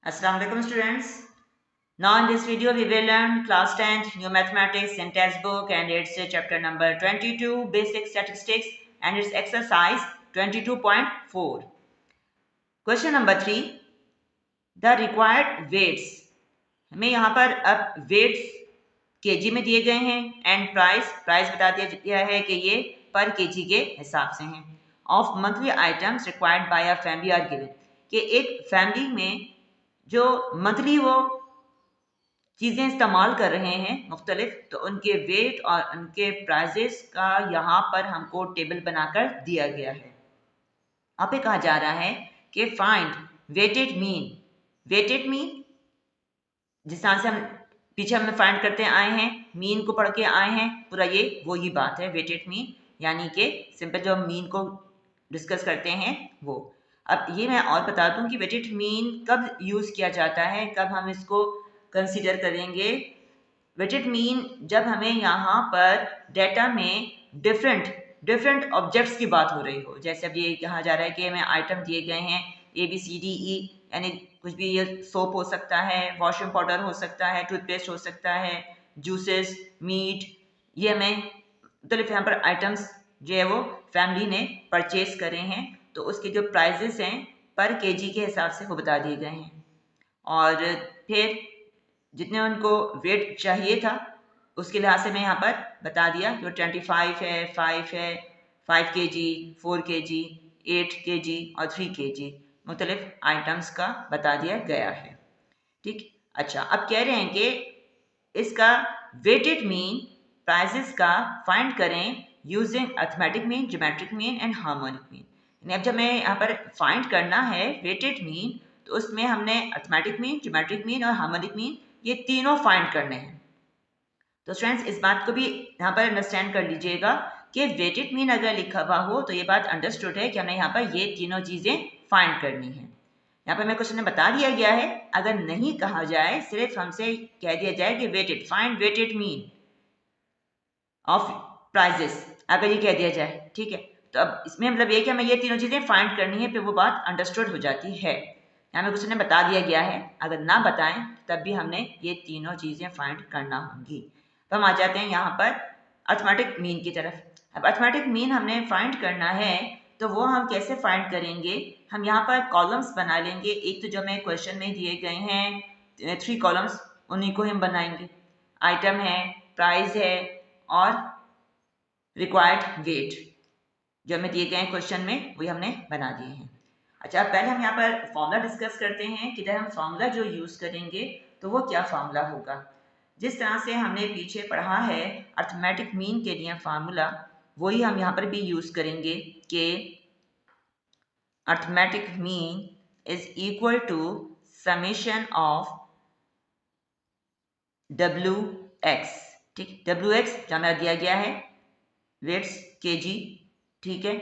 Assalamu alaikum students. Now in this video we will learn class 10th new mathematics syntax book and its chapter number 22 basic statistics and its exercise 22.4. Question number 3, the required weights. हमें यहाँ पर अब weights KG में दिए गए हैं and price बता दिया गया है कि ये पर केजी के हिसाब से हैं of monthly items required by a family are given कि एक फैमिली में जो मंथली वो चीज़ें इस्तेमाल कर रहे हैं मुख्तलिफ, तो उनके वेट और उनके प्राइजेस का यहाँ पर हमको टेबल बनाकर दिया गया है। यहाँ पे कहा जा रहा है कि फाइंड वेटेड मीन जिस तरह से हम पीछे हमने फाइंड करते आए हैं, मीन को पढ़ के आए हैं, पूरा ये वही बात है वेटेड मीन, यानी कि सिंपल जो हम मीन को डिस्कस करते हैं वो। अब ये मैं और बता दूं कि वेटेड मीन कब यूज़ किया जाता है, कब हम इसको कंसीडर करेंगे। वेटेड मीन जब हमें यहाँ पर डेटा में डिफरेंट ऑब्जेक्ट्स की बात हो रही हो, जैसे अब ये कहा जा रहा है कि हमें आइटम दिए गए हैं ABCDE, यानी कुछ भी, ये सोप हो सकता है, वॉशिंग पाउडर हो सकता है, टूथपेस्ट हो सकता है, जूसेस, मीट, ये हमें मुख्तलिफ यहाँ पर आइटम्स जो है वो फैमिली ने परचेज करे हैं, तो उसके जो प्राइजेस हैं पर केजी के हिसाब से वो बता दिए गए हैं। और फिर जितने उनको वेट चाहिए था उसके लिहाज से मैं यहाँ पर बता दिया, जो 25 है, 5 है, 5 kg, 4 kg, 8 kg और 3 kg मुख्तलिफ आइटम्स का बता दिया गया है। ठीक, अच्छा, अब कह रहे हैं कि इसका वेटेड मीन प्राइजेस का फाइंड करें using arithmetic mean, geometric mean and harmonic mean. अब जब मैं यहाँ पर फाइंड करना है वेटेड मीन, तो उसमें हमने अर्थमेटिक मीन, ज्योमेट्रिक मीन और हार्मोनिक मीन ये तीनों फाइंड करने हैं। तो स्टूडेंट्स इस बात को भी यहाँ पर अंडरस्टैंड कर लीजिएगा कि वेटेड मीन अगर लिखा हुआ हो तो ये बात अंडरस्टूड है कि हमने यहाँ पर ये तीनों चीज़ें फाइंड करनी है। यहाँ पर मैं क्वेश्चन में बता दिया गया है, अगर नहीं कहा जाए, सिर्फ हमसे कह दिया जाए कि weighted, find weighted mean of prices, अगर ये कह दिया जाए, ठीक है, तो अब इसमें मतलब ये कि हमें ये तीनों चीज़ें फाइंड करनी है, फिर वो बात अंडरस्टूड हो जाती है। यहाँ में क्वेश्चन में बता दिया गया है, अगर ना बताएं तब भी हमने ये तीनों चीज़ें फाइंड करना होंगी। तो हम आ जाते हैं यहाँ पर अर्थमेटिक मीन की तरफ। अब अर्थमेटिक मीन हमने फाइंड करना है, तो वो हम कैसे फाइंड करेंगे, हम यहाँ पर कॉलम्स बना लेंगे। एक तो जो हमें क्वेश्चन में दिए गए हैं 3 कॉलम्स, उन्हीं को हम बनाएंगे। आइटम है, प्राइस है और रिक्वायर्ड वेट, जो हमें दिए गए हैं क्वेश्चन में वही हमने बना दिए हैं। अच्छा, पहले हम यहाँ पर फॉर्मूला डिस्कस करते हैं कि जब हम फॉर्मूला जो यूज़ करेंगे तो वो क्या फॉर्मूला होगा। जिस तरह से हमने पीछे पढ़ा है अर्थमेटिक मीन के लिए फार्मूला, वही हम यहाँ पर भी यूज़ करेंगे कि arithmetic mean is equal to summation of WX। ठीक, WX जो हमें दिया गया है वेट्स केजी, ठीक है,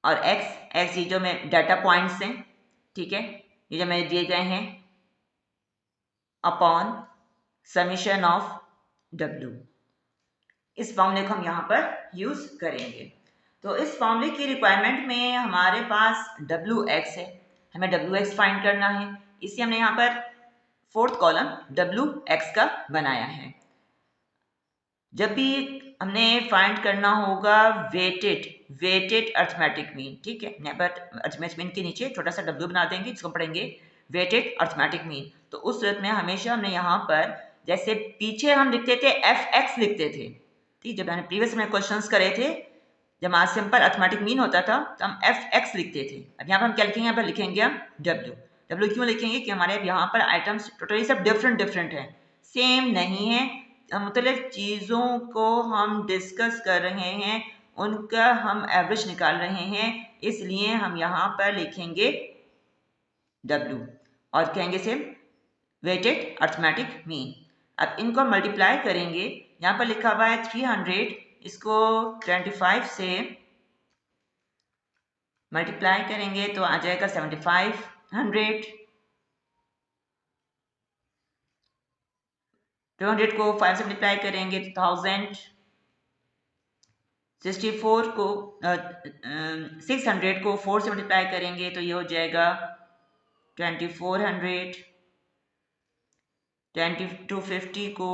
और x ये जो में डाटा पॉइंट्स हैं, ठीक है, ये जो हमें दिए गए हैं अपॉन समेशन ऑफ W। इस फॉर्मूले को हम यहाँ पर यूज़ करेंगे। तो इस फॉर्मूले की रिक्वायरमेंट में हमारे पास WX है, हमें WX फाइंड करना है, इसलिए हमने यहाँ पर फोर्थ कॉलम WX का बनाया है। जब भी हमने फाइंड करना होगा वेटेड अर्थमेटिक मीन, ठीक है, बट अर्थमेटिक मीन के नीचे छोटा सा W बना देंगे, जिसको पढ़ेंगे वेटेड अर्थमेटिक मीन। तो उस सूरत में हमेशा हमने यहाँ पर, जैसे पीछे हम लिखते थे FX लिखते थे, ठीक, जब मैंने प्रीवियस में क्वेश्चंस करे थे, जब हमारा सिंपल अर्थमेटिक मीन होता था तो हम FX लिखते थे। अब यहाँ पर हम क्या लिखेंगे, यहाँ पर लिखेंगे हम W क्यों लिखेंगे कि हमारे यहाँ पर आइटम्स टोटली सब डिफरेंट हैं, सेम नहीं है, मुख्तलिफ चीज़ों को हम डिस्कस कर रहे हैं, उनका हम एवरेज निकाल रहे हैं, इसलिए हम यहाँ पर लिखेंगे W और कहेंगे सिर्फ वेटेड अर्थमेटिक मीन। अब इनको मल्टीप्लाई करेंगे, यहाँ पर लिखा हुआ है 300, इसको 25 से मल्टीप्लाई करेंगे तो आ जाएगा 7500। 200 को 5 से मल्टीप्लाई करेंगे तो 1000। 64 को 600 को 4 से मल्टीप्लाई करेंगे तो ये हो जाएगा 2400, 2250 को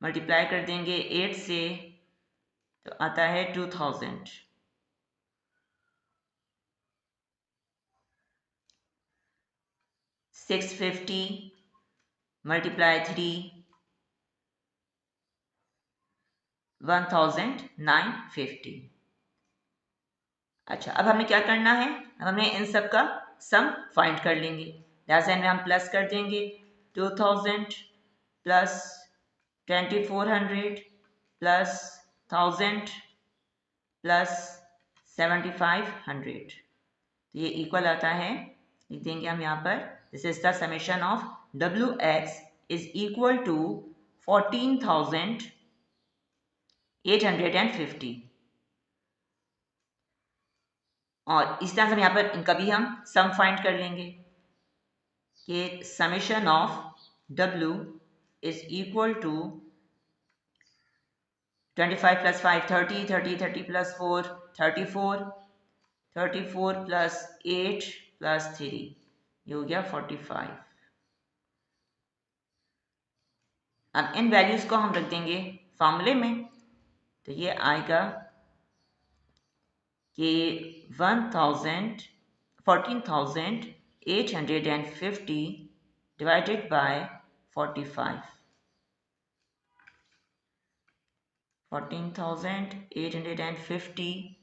मल्टीप्लाई कर देंगे 8 से तो आता है 2000। 650 मल्टीप्लाई 3 1950। अच्छा, अब हमें क्या करना है, अब हमें इन सब का सम फाइंड कर लेंगे। लास्ट में हम प्लस कर देंगे 2000 प्लस 2400 प्लस 1000 प्लस 7500, तो ये इक्वल आता है, लिख देंगे हम यहाँ पर, this is the summation of WX is equal to 14,850। और इस तरह से हम यहाँ पर इनका भी हम सम फाइंड कर लेंगे कि summation of W is equal to 25 plus 5 30, 30 30 plus 4 34, 34 plus 8 plus 3, ये हो गया 45। अब इन वैल्यूज को हम रख देंगे फॉर्मूले में, तो ये आएगा कि 14,850 divided by 45, 14,850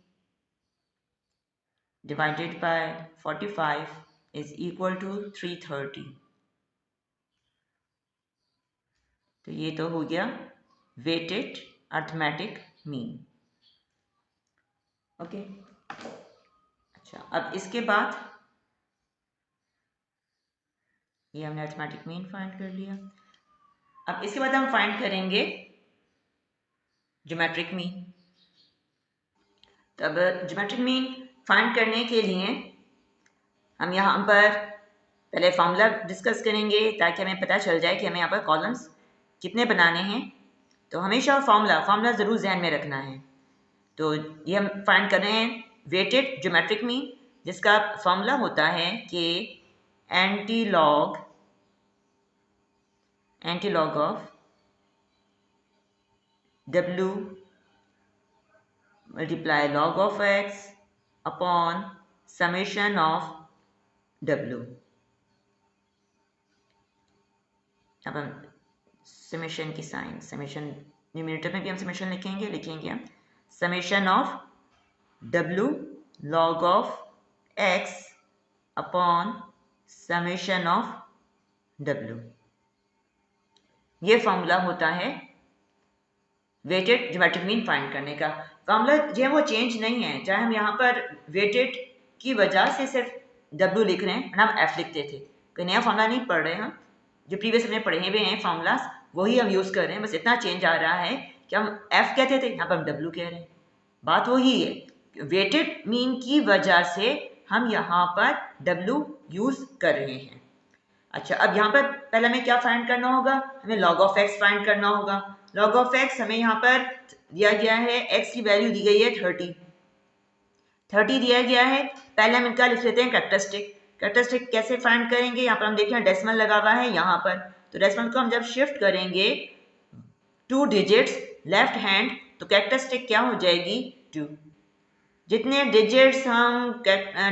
divided by 45 is equal to 330। तो ये तो हो गया वेटेड अर्थमेटिक मीन। ओके, अच्छा, अब इसके बाद ये हमने अर्थमेटिक मीन फाइंड कर लिया। अब इसके बाद हम फाइंड करेंगे ज्योमेट्रिक मीन। तब ज्योमेट्रिक मीन फाइंड करने के लिए हम यहाँ पर पहले फॉर्मूला डिस्कस करेंगे ताकि हमें पता चल जाए कि हमें यहाँ पर कॉलम्स कितने बनाने हैं। तो हमेशा फॉर्मूला ज़रूर जहन में रखना है। तो ये हम फाइंड कर रहे हैं वेटेड ज्योमेट्रिक मीन, जिसका फॉर्मूला होता है कि anti log of W multiply log of X upon summation of W। अब हम समेशन की साइन, समेशन न्यूमरेटर में भी हम समेशन लिखेंगे हम summation of W log of X upon summation of W। ये फॉर्मूला होता है वेटेड ज्योमेट्रिक मीन फाइंड करने का। फॉर्मूला जो है वो चेंज नहीं है, चाहे हम यहाँ पर वेटेड की वजह से सिर्फ W लिख रहे हैं, हम F लिखते थे, कोई नया फॉर्मूला नहीं पढ़ रहे हैं, जो प्रीवियस हमने पढ़े हुए हैं फॉर्मूलास वही हम यूज़ कर रहे हैं, बस इतना चेंज आ रहा है कि हम F कहते थे, यहाँ पर हम W कह रहे हैं। बात वही है, वेटेड मीन की वजह से हम यहाँ पर W यूज़ कर रहे हैं। अच्छा, अब यहाँ पर पहले हमें क्या फाइंड करना होगा, हमें लॉग ऑफ X फाइंड करना होगा। लॉग ऑफ X हमें यहाँ पर दिया गया है, X की वैल्यू दी गई है 30 दिया गया है। पहले हम इनका लिख लेते हैं कैरेक्टरिस्टिक कैसे फाइंड करेंगे, यहाँ पर हम देखें डेसिमल लगा हुआ है यहाँ पर, तो डेसिमल को हम जब शिफ्ट करेंगे 2 डिजिट्स लेफ्ट हैंड तो कैरेक्टरिस्टिक क्या हो जाएगी 2। जितने डिजिट्स हम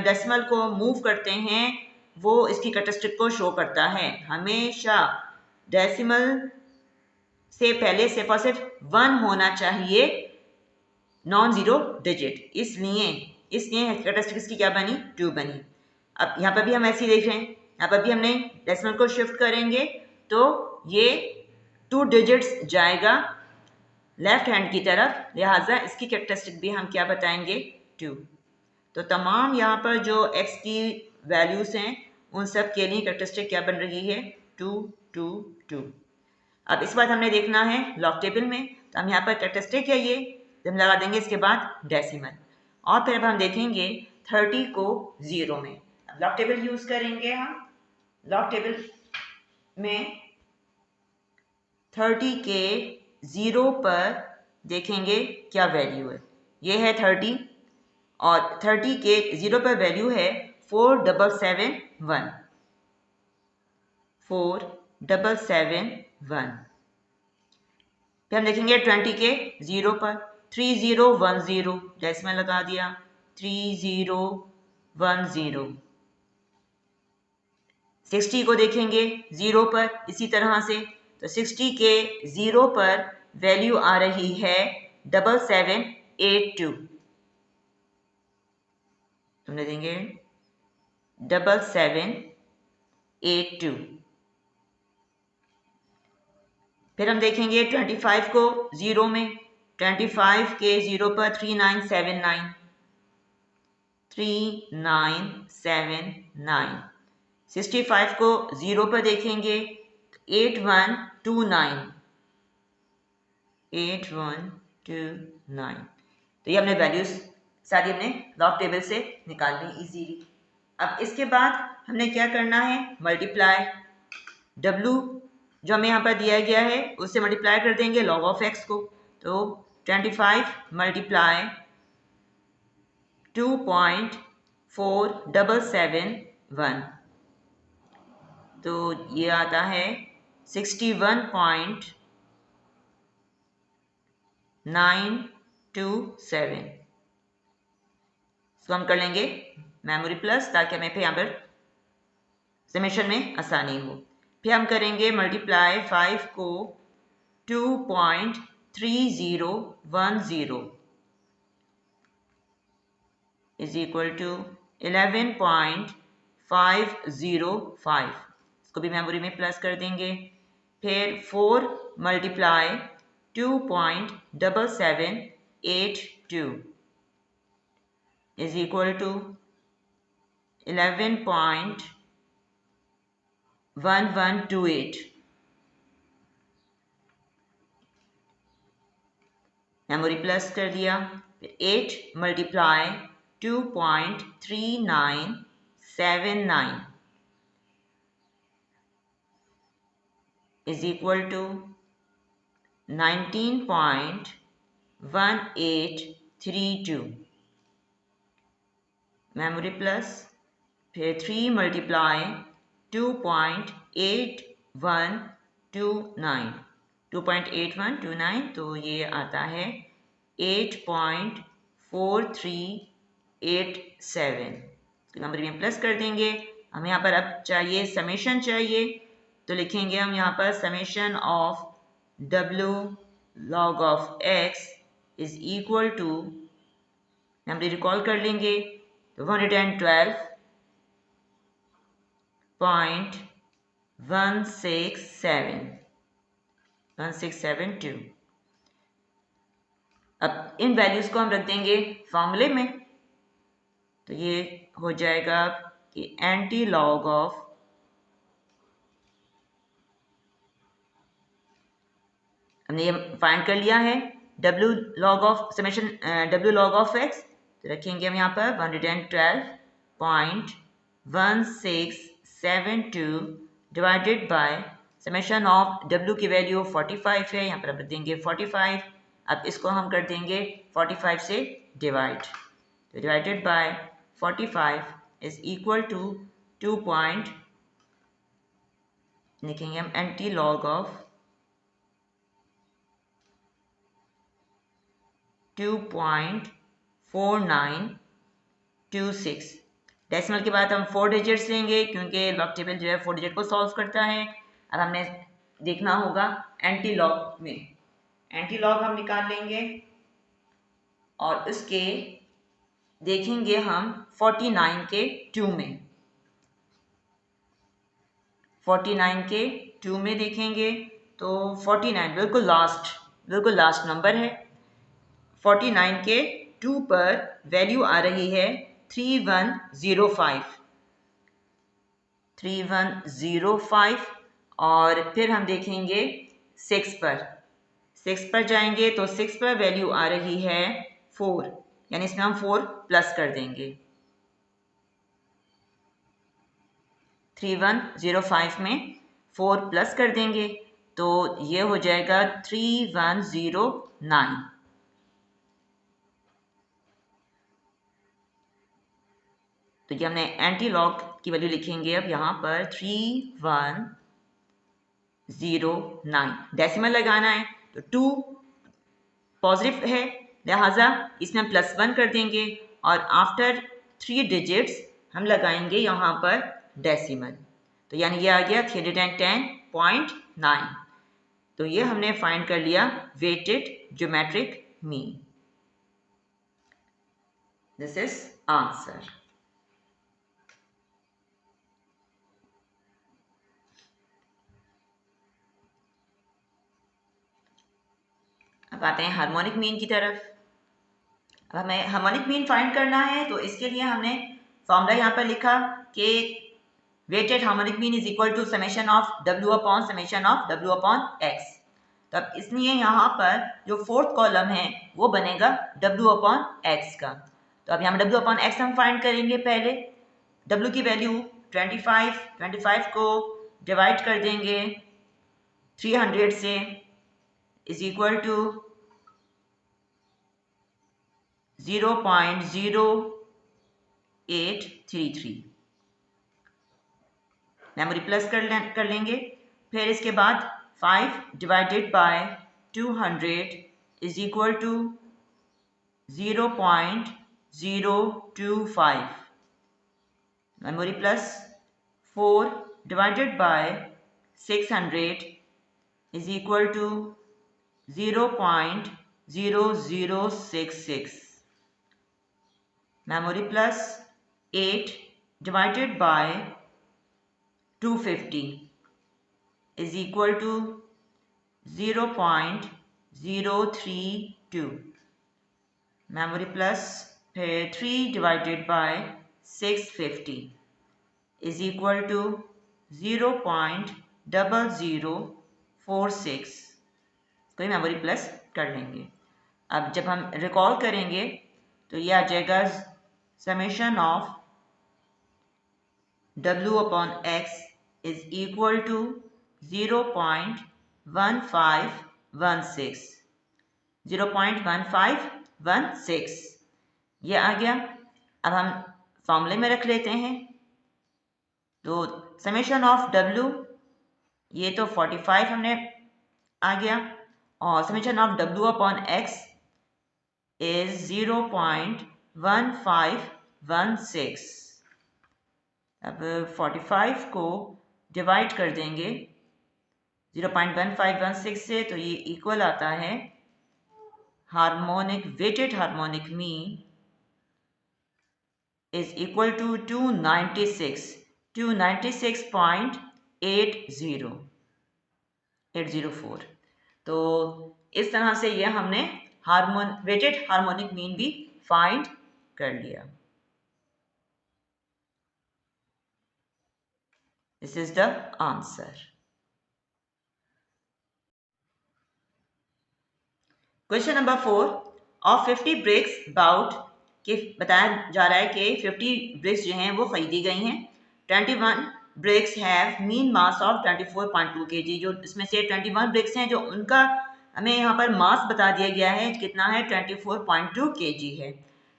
डेसिमल को मूव करते हैं वो इसकी कैरेक्टरिस्टिक को शो करता है। हमेशा डेसिमल से पहले सिर्फ और सिर्फ 1 होना चाहिए, नॉन जीरो डिजिट, इसलिए कैरेक्टरिस्टिक इसकी क्या बनी 2 बनी। अब यहाँ पर भी हम ऐसे ही देख रहे हैं, यहाँ पर भी हमने डेसिमल को शिफ्ट करेंगे तो ये 2 डिजिट्स जाएगा लेफ्ट हैंड की तरफ, लिहाजा इसकी कैरेक्टरिस्टिक भी हम क्या बताएंगे 2। तो तमाम यहाँ पर जो x की वैल्यूज हैं उन सब के लिए कैरेक्टरिस्टिक क्या बन रही है 2 2 2। अब इस बात हमने देखना है लॉग टेबल में, तो हम यहाँ पर कैरेक्टरिस्टिक है ये हम लगा देंगे, इसके बाद डेसिमल, और फिर अब हम देखेंगे 30 को 0 में। अब लॉग टेबल यूज करेंगे हम, लॉग टेबल में 30 के 0 पर देखेंगे क्या वैल्यू है, ये है 30 और 30 के 0 पर वैल्यू है 4771, 4771। फिर हम देखेंगे 20 के 0 पर 3010, डेसिमल लगा दिया 3010। 60 को देखेंगे 0 पर इसी तरह से, तो 60 के 0 पर वैल्यू आ रही है 7782। तुमने देंगे 7782। फिर हम देखेंगे 25 को 0 में, 25 के 0 पर 3979, 3979। 65 को 0 पर देखेंगे 8129, 8129। तो ये हमने वैल्यूज सारी हमने लॉग टेबल से निकाल ली इजीली। अब इसके बाद हमने क्या करना है, मल्टीप्लाई W जो हमें यहाँ पर दिया गया है उससे मल्टीप्लाई कर देंगे log ऑफ x को। तो 25 मल्टीप्लाई 2.4771, तो ये आता है 61.927। इसको हम कर लेंगे मेमोरी प्लस ताकि हमें फिर यहाँ पर समेशन में आसानी हो। फिर हम करेंगे मल्टीप्लाई 5 को 2.3010 इज इक्वल टू 11.505। इसको भी मेमोरी में प्लस कर देंगे। फिर 4 मल्टीप्लाई 2.7782 इज इक्वल टू 11.1128। मेमोरी प्लस कर दिया। फिर 8 multiply 2.3979 is equal to 19.1832। Memory plus फिर 3 मल्टीप्लाई 2.8129, तो ये आता है 8.4387। नंबर में प्लस कर देंगे। हम यहाँ पर अब चाहिए समेशन चाहिए, तो लिखेंगे हम यहाँ पर summation of W log of x is equal to, number recall कर लेंगे तो 112.167 अब इन वैल्यूज को हम रख देंगे फॉर्मूले में, तो ये हो जाएगा कि एंटी लॉग ऑफ हमने ये फाइंड कर लिया है W log of summation W log of x, तो रखेंगे हम यहाँ पर 112.1672 divided by summation of W की वैल्यू 45 है, यहाँ पर रख देंगे 45। अब इसको हम कर देंगे 45 से डिवाइड, तो divided by 45 is equal to 2 point, लिखेंगे हम एंटी लॉग ऑफ 2.4926। डेसिमल के बाद हम 4 डिजिट्स लेंगे क्योंकि लॉग टेबल जो है 4 डिजिट को सॉल्व करता है। अब हमने देखना होगा एंटी लॉग में, एंटी लॉग हम निकाल लेंगे और उसके देखेंगे हम 49 के 2 में, 49 के 2 में देखेंगे तो 49 बिल्कुल लास्ट नंबर है। 49 के 2 पर वैल्यू आ रही है 3105 और फिर हम देखेंगे 6 पर जाएंगे तो 6 पर वैल्यू आ रही है 4, यानी इसमें हम 4 प्लस कर देंगे। 3105 में 4 प्लस कर देंगे तो ये हो जाएगा 3109। तो ये हमने एंटी लॉग की वैल्यू लिखेंगे अब यहाँ पर 3109 डेसिमल लगाना है, तो 2 पॉजिटिव है, लिहाजा इसमें हम +1 कर देंगे और आफ्टर 3 डिजिट्स हम लगाएंगे यहाँ पर डेसिमल, तो यानी ये आ गया 310.9। तो ये हमने फाइंड कर लिया weighted geometric mean. This is answer. अब आते हैं हार्मोनिक मीन की तरफ। अब हमें हार्मोनिक मीन फाइंड करना है, तो इसके लिए हमने फॉर्मूला यहाँ पर लिखा कि weighted harmonic mean is equal to summation of W upon summation of W upon X। तो अब इसलिए यहाँ पर जो फोर्थ कॉलम है वो बनेगा W अपॉन X का। तो अब यहाँ W अपॉन X हम फाइंड करेंगे। पहले W की वैल्यू 25 को डिवाइड कर देंगे 300 से, is equal to 0.0833। Memory plus कर लेंगे। फिर इसके बाद 5 divided by 200 is equal to 0.025। Memory plus 4 divided by 600 is equal to 0.0066। Memory plus 8 divided by 250 is equal to 0.032। Memory plus फिर 3 divided by 650 is equal to 0.0046। कोई memory plus कर लेंगे। अब जब हम रिकॉल करेंगे तो ये आ जाएगा summation of W upon X is equal to 0.1516। 0.1516 ये आ गया। अब हम फॉर्मूले में रख लेते हैं। तो समेशन ऑफ W ये तो 45 हमने आ गया, और summation of W upon X is 0.1516। अब 45 को डिवाइड कर देंगे 0.1516 से, तो ये इक्वल आता है harmonic weighted harmonic mean is equal to 296.804। तो इस तरह से ये हमने वेटेड हार्मोनिक मीन भी फाइंड कर लिया। This is the answer. Question number 4 of 50 bricks bought के बताया जा रहा है कि 50 ब्रिक्स जो हैं वो खरीदी गई हैं। 21 bricks have mean mass of 24.2 kg। जो इसमें से 21 ब्रिक्स हैं जो उनका हमें यहाँ पर मास बता दिया गया है कितना है, 24.2 kg है।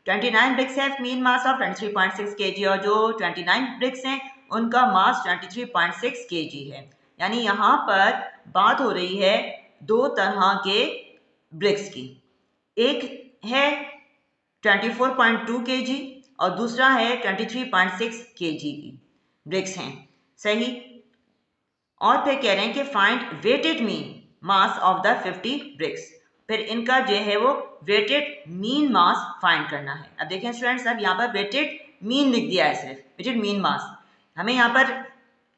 29 bricks have mean mass of 23.6 kg और जो 29 ब्रिक्स हैं उनका मास 23.6 kg है। यानी यहाँ पर बात हो रही है दो तरह के ब्रिक्स की। एक है 24.2 kg और दूसरा है 23.6 kg की ब्रिक्स हैं, सही। और फिर कह रहे हैं कि find weighted mean mass of the 50 bricks. फिर इनका जो है वो वेटेड मीन मास फाइंड करना है। अब देखें स्टूडेंट्स, अब यहाँ पर वेटेड मीन लिख दिया है, सिर्फ वेटेड मीन मास। हमें यहाँ पर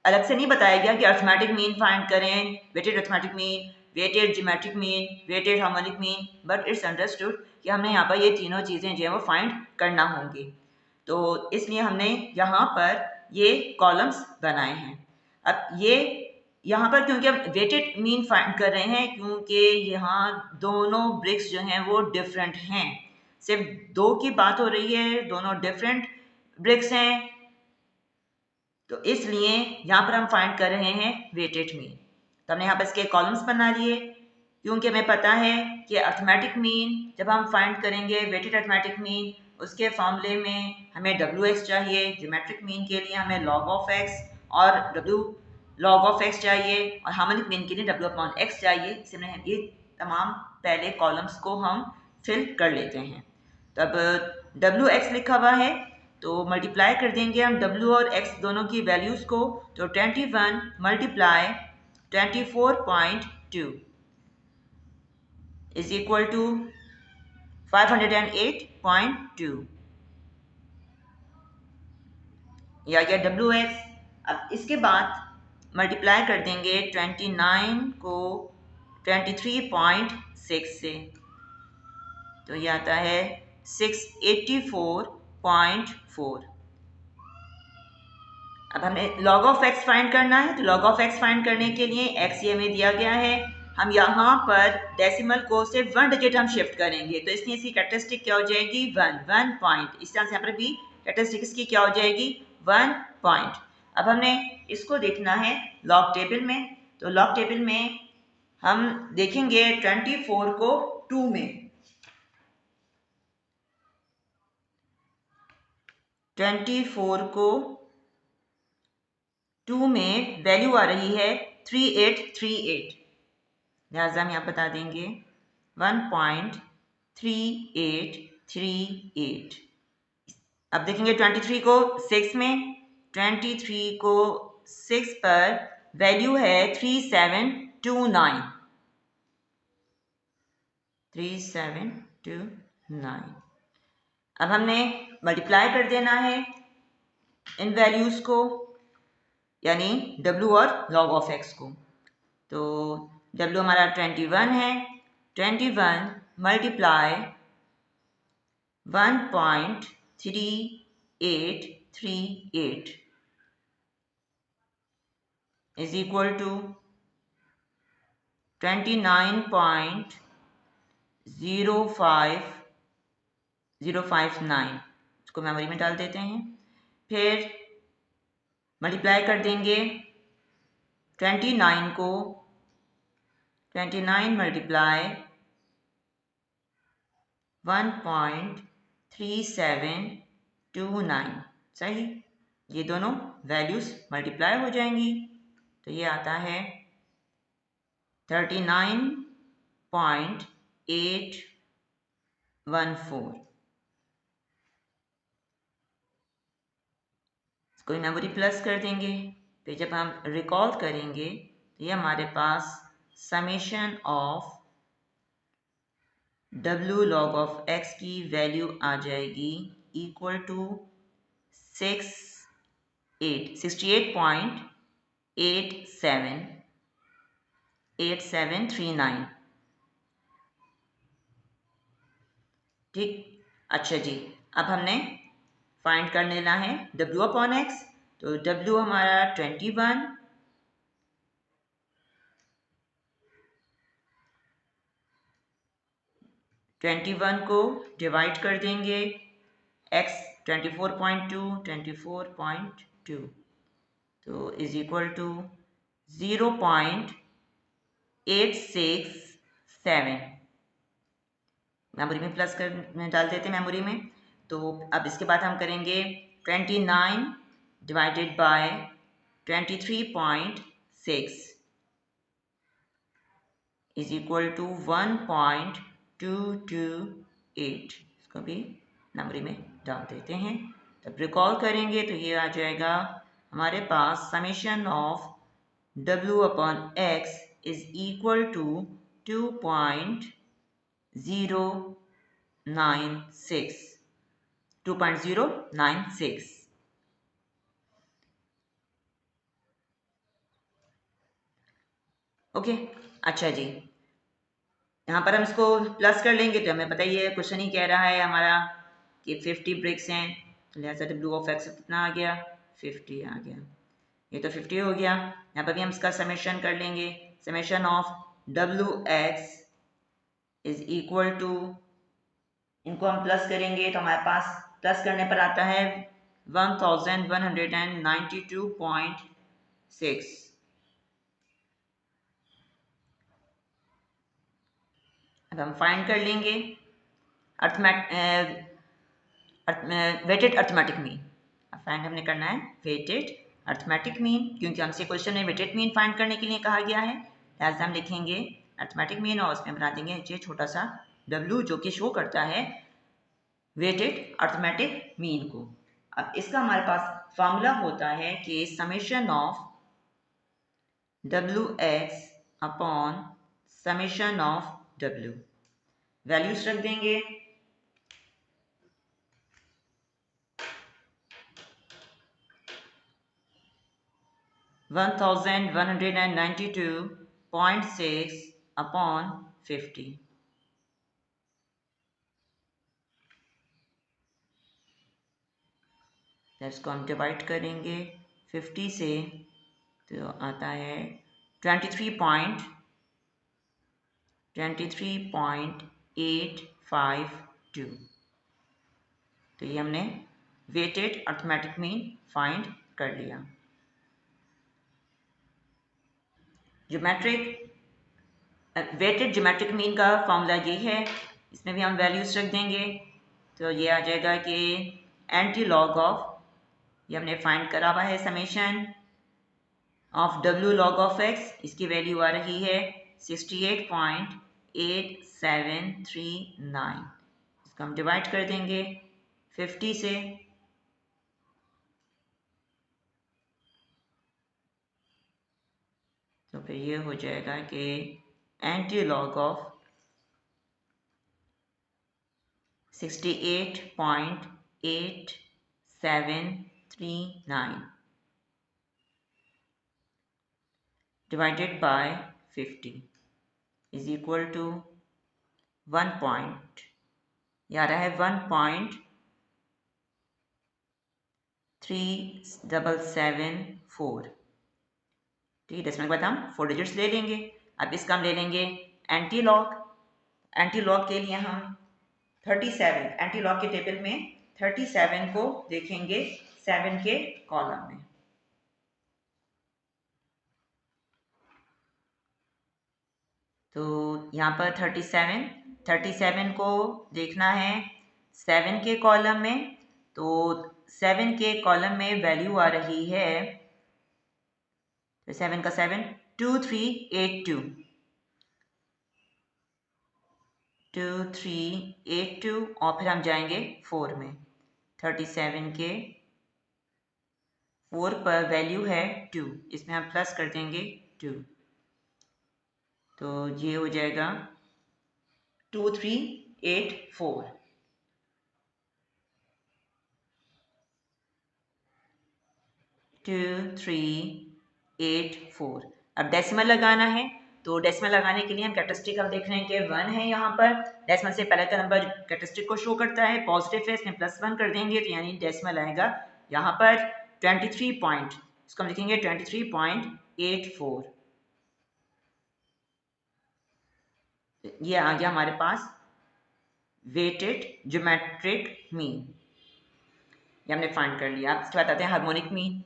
अलग से नहीं बताया गया कि अरिथमेटिक मीन फाइंड करें, weighted arithmetic mean, weighted geometric mean, weighted harmonic mean, but it's understood कि हमने यहाँ पर ये तीनों चीज़ें जो है वो फाइंड करना होंगी। तो इसलिए हमने यहाँ पर ये कॉलम्स बनाए हैं। अब ये यहाँ पर क्योंकि हम वेटेड मीन फाइंड कर रहे हैं क्योंकि यहाँ दोनों ब्रिक्स जो हैं वो डिफरेंट हैं, सिर्फ दो की बात हो रही है, दोनों डिफरेंट ब्रिक्स हैं, तो इसलिए यहाँ पर हम फाइंड कर रहे हैं वेटेड मीन। तो हमने यहाँ पर इसके कॉलम्स बना लिए क्योंकि हमें पता है कि अरिथमेटिक मीन जब हम फाइंड करेंगे वेटेड अरिथमेटिक मीन उसके फॉर्मूले में हमें डब्ल्यू एक्स चाहिए, ज्योमेट्रिक मीन के लिए हमें लॉग ऑफ एक्स और डब्ल्यू लॉग ऑफ एक्स चाहिए, और हार्मोनिक मीन के लिए डब्ल्यू अपॉन एक्स चाहिए। इसमें ये तमाम पहले कॉलम्स को हम फिल कर लेते हैं। तो अब डब्ल्यू एक्स लिखा हुआ है तो मल्टीप्लाई कर देंगे हम डब्ल्यू और एक्स दोनों की वैल्यूज़ को। तो 21 मल्टीप्लाई 24.2 इज इक्वल टू 508.2 या डब्ल्यू एक्स। अब इसके बाद मल्टीप्लाई कर देंगे 29 को 23.6 से, तो ये आता है 684.4। अब हमें log ऑफ x फाइंड करना है, तो log ऑफ x फाइंड करने के लिए x ये हमें दिया गया है, हम यहाँ पर डेसिमल को सिर्फ 1 डिजिट हम शिफ्ट करेंगे, तो इसलिए इसकी कैरेक्टरिस्टिक क्या हो जाएगी 1 पॉइंट। इस तरह से यहाँ पर भी कैरेक्टरिस्टिक इसकी क्या हो जाएगी 1 पॉइंट। अब हमने इसको देखना है लॉग टेबल में, तो लॉग टेबल में हम देखेंगे 24 को 2 में, 24 को 2 में वैल्यू आ रही है 3838, लिहाजा हम यहाँ बता देंगे 1.3838। अब देखेंगे 23 को 6 में, 23 को 6 पर वैल्यू है 3729, 3729। अब हमने मल्टीप्लाई कर देना है इन वैल्यूज को, यानी W और log ऑफ x को। तो W हमारा 21 है, 21 मल्टीप्लाई 1.3838 इज इक्वल टू 29.05059। इसको मेमोरी में डाल देते हैं, फिर मल्टीप्लाई कर देंगे 29 को, 29 मल्टीप्लाई 1.3729, सही। ये दोनों वैल्यूज मल्टीप्लाई हो जाएंगी, तो ये आता है 39.814। इसको मेमोरी प्लस कर देंगे, फिर जब हम रिकॉल करेंगे तो ये हमारे पास summation of W log of x की वैल्यू आ जाएगी इक्वल टू 68.8739। ठीक, अच्छा जी। अब हमने फाइंड कर लेना है W अपॉन x, तो W हमारा 21, 21 को डिवाइड कर देंगे x 24.2, तो इज इक्वल टू 0.867। मेमोरी में प्लस कर डाल देते हैं मेमोरी में। तो अब इसके बाद हम करेंगे 29 divided by 23.6 is equal to 1.228। इसको भी मेमोरी में डाल देते हैं। तब रिकॉल करेंगे तो ये आ जाएगा हमारे पास summation of W upon x is equal to 2.096। Okay, अच्छा जी। यहाँ पर हम इसको प्लस कर लेंगे तो हमें पता ही है क्वेश्चन ही कह रहा है हमारा कि 50 ब्रिक्स हैं, लिहाजा W ऑफ x कितना आ गया 50 आ गया। ये तो 50 हो गया। यहाँ पर भी हम इसका समेशन कर लेंगे, summation of WX is equal to, इनको हम प्लस करेंगे तो हमारे पास प्लस करने पर आता है 1192.6। अब हम फाइंड कर लेंगे वेटेड अर्थमेटिक मीन। फाइंड हमने करना है वेटेड अर्थमेटिक मीन, क्योंकि हमसे क्वेश्चन में वेटेड मीन फाइंड करने के लिए कहा गया है। लिहाजा हम लिखेंगे अर्थमेटिक मीन और उसमें बना देंगे ये छोटा सा W जो कि शो करता है वेटेड अर्थमेटिक मीन को। अब इसका हमारे पास फार्मूला होता है कि summation of WX upon summation of W। Values रख देंगे। $1192.6 अपॉन 50। इसको हम डिवाइड करेंगे 50 से, तो आता है 23.852। तो ये हमने वेटेड अर्थमेटिक मीन फाइंड कर लिया। ज्योमेट्रिक वेटेड ज्योमेट्रिक मीन का फॉर्मूला ये है, इसमें भी हम वैल्यूज रख देंगे। तो ये आ जाएगा कि एंटी लॉग ऑफ, ये हमने फाइंड करा हुआ है summation of W log of x, इसकी वैल्यू आ रही है 68.8739। इसको हम डिवाइड कर देंगे 50 से, तो फिर ये हो जाएगा कि anti log of 68.8739 divided by 50 is equal to 1 point, ये आ रहा है 1.3774। ठीक है, डेसिमल के बाद हम 4 डिजिट्स ले लेंगे। अब इसका हम ले लेंगे एंटी लॉग। एंटी लॉग के लिए हम 37 एंटी लॉग के टेबल में 37 को देखेंगे 7 के कॉलम में। तो यहाँ पर 37 को देखना है 7 के कॉलम में। तो 7 के कॉलम में वैल्यू आ रही है, तो 7 का 7 2382 और फिर हम जाएंगे 4 में। 37 के 4 पर वैल्यू है 2, इसमें हम प्लस कर देंगे 2, तो ये हो जाएगा 2384। अब डेसिमल लगाना है, तो डेसिमल लगाने के लिए हम कैरेक्टरिस्टिक हम देख रहे हैं कि 1 है यहाँ पर। डेसिमल से पहले का नंबर कैरेक्टरिस्टिक को शो करता है, पॉजिटिव है, इसमें +1 कर देंगे तो यानी डेसिमल आएगा यहाँ पर 23 पॉइंट, इसको हम लिखेंगे 23.84। ये आ गया हमारे पास वेटेड ज्योमेट्रिक मीन, ये हमने फाइंड कर लिया। अब इसके बाद आते हैं harmonic mean.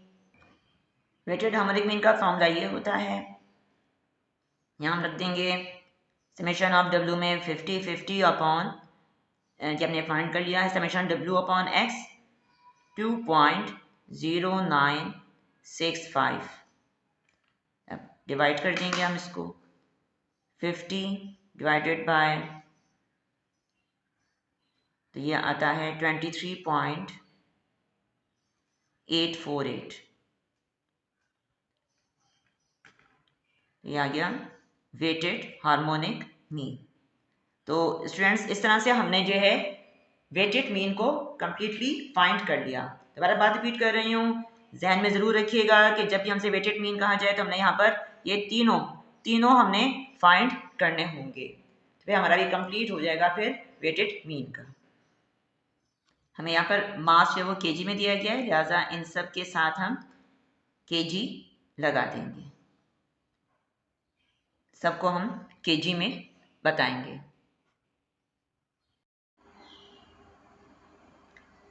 Weighted harmonic mean का फॉर्मूला ये होता है, यहाँ हम रख देंगे समेशन ऑफ W में 50 अपॉन, ये हमने फाइंड कर लिया है समेशन W अपॉन x 2.0965। अब डिवाइड कर देंगे हम इसको 50 डिवाइडेड बाय, तो ये आता है 23.848, ये आ गया वेटेड हार्मोनिक मीन। तो स्टूडेंट्स इस तरह से हमने जो है वेटेड मीन को कंप्लीटली फाइंड कर लिया। दोबारा बात रिपीट कर रही हूँ, जहन में ज़रूर रखिएगा कि जब भी हमसे वेटेड मीन कहा जाए तो हमने यहाँ पर ये तीनों हमने फाइंड करने होंगे, तो फिर हमारा भी कंप्लीट हो जाएगा फिर वेटेड मीन का। हमें यहाँ पर मास जो है वो kg में दिया गया है, लिहाजा इन सब के साथ हम kg लगा देंगे, सबको हम kg में बताएंगे।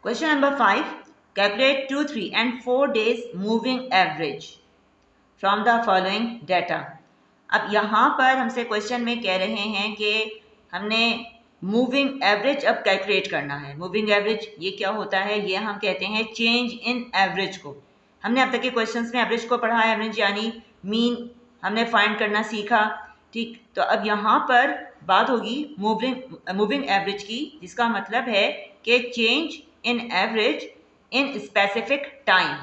Question number 5, calculate 2, 3 and 4 days moving average from the following data. अब यहाँ पर हमसे क्वेश्चन में कह रहे हैं कि हमने मूविंग एवरेज अब कैलकुलेट करना है। मूविंग एवरेज ये क्या होता है, ये हम कहते हैं चेंज इन एवरेज को। हमने अब तक के क्वेश्चंस में एवरेज को पढ़ा है, एवरेज यानी मीन हमने फाइंड करना सीखा, ठीक। तो अब यहाँ पर बात होगी मूविंग एवरेज की, जिसका मतलब है कि change in average in specific time.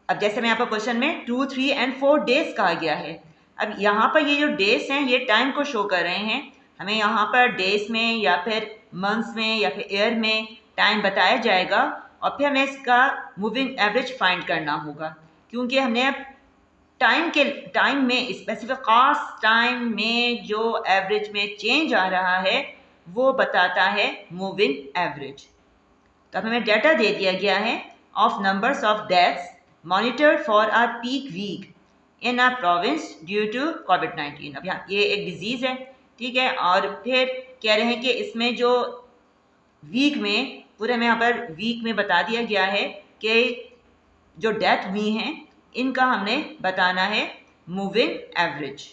अब जैसे मैं यहाँ पर क्वेश्चन में 2, 3 एंड 4 डेज कहा गया है। अब यहाँ पर ये जो डेज हैं ये टाइम को शो कर रहे हैं। हमें यहाँ पर डेज में या फिर मंथ्स में या फिर ईयर में टाइम बताया जाएगा और फिर हमें इसका मूविंग एवरेज फाइंड करना होगा, क्योंकि हमने टाइम में स्पेसिफिक खास टाइम में जो एवरेज में चेंज आ रहा है वो बताता है मूविंग एवरेज। तो अब हमें डाटा दे दिया गया है of numbers of deaths monitored for our peak week in our province due to कोविड-19। अब यहाँ ये एक डिजीज़ है, ठीक है, और फिर कह रहे हैं कि इसमें जो वीक में पूरे में यहाँ पर वीक में बता दिया गया है कि जो डेथ हुई हैं इनका हमने बताना है मूविंग एवरेज,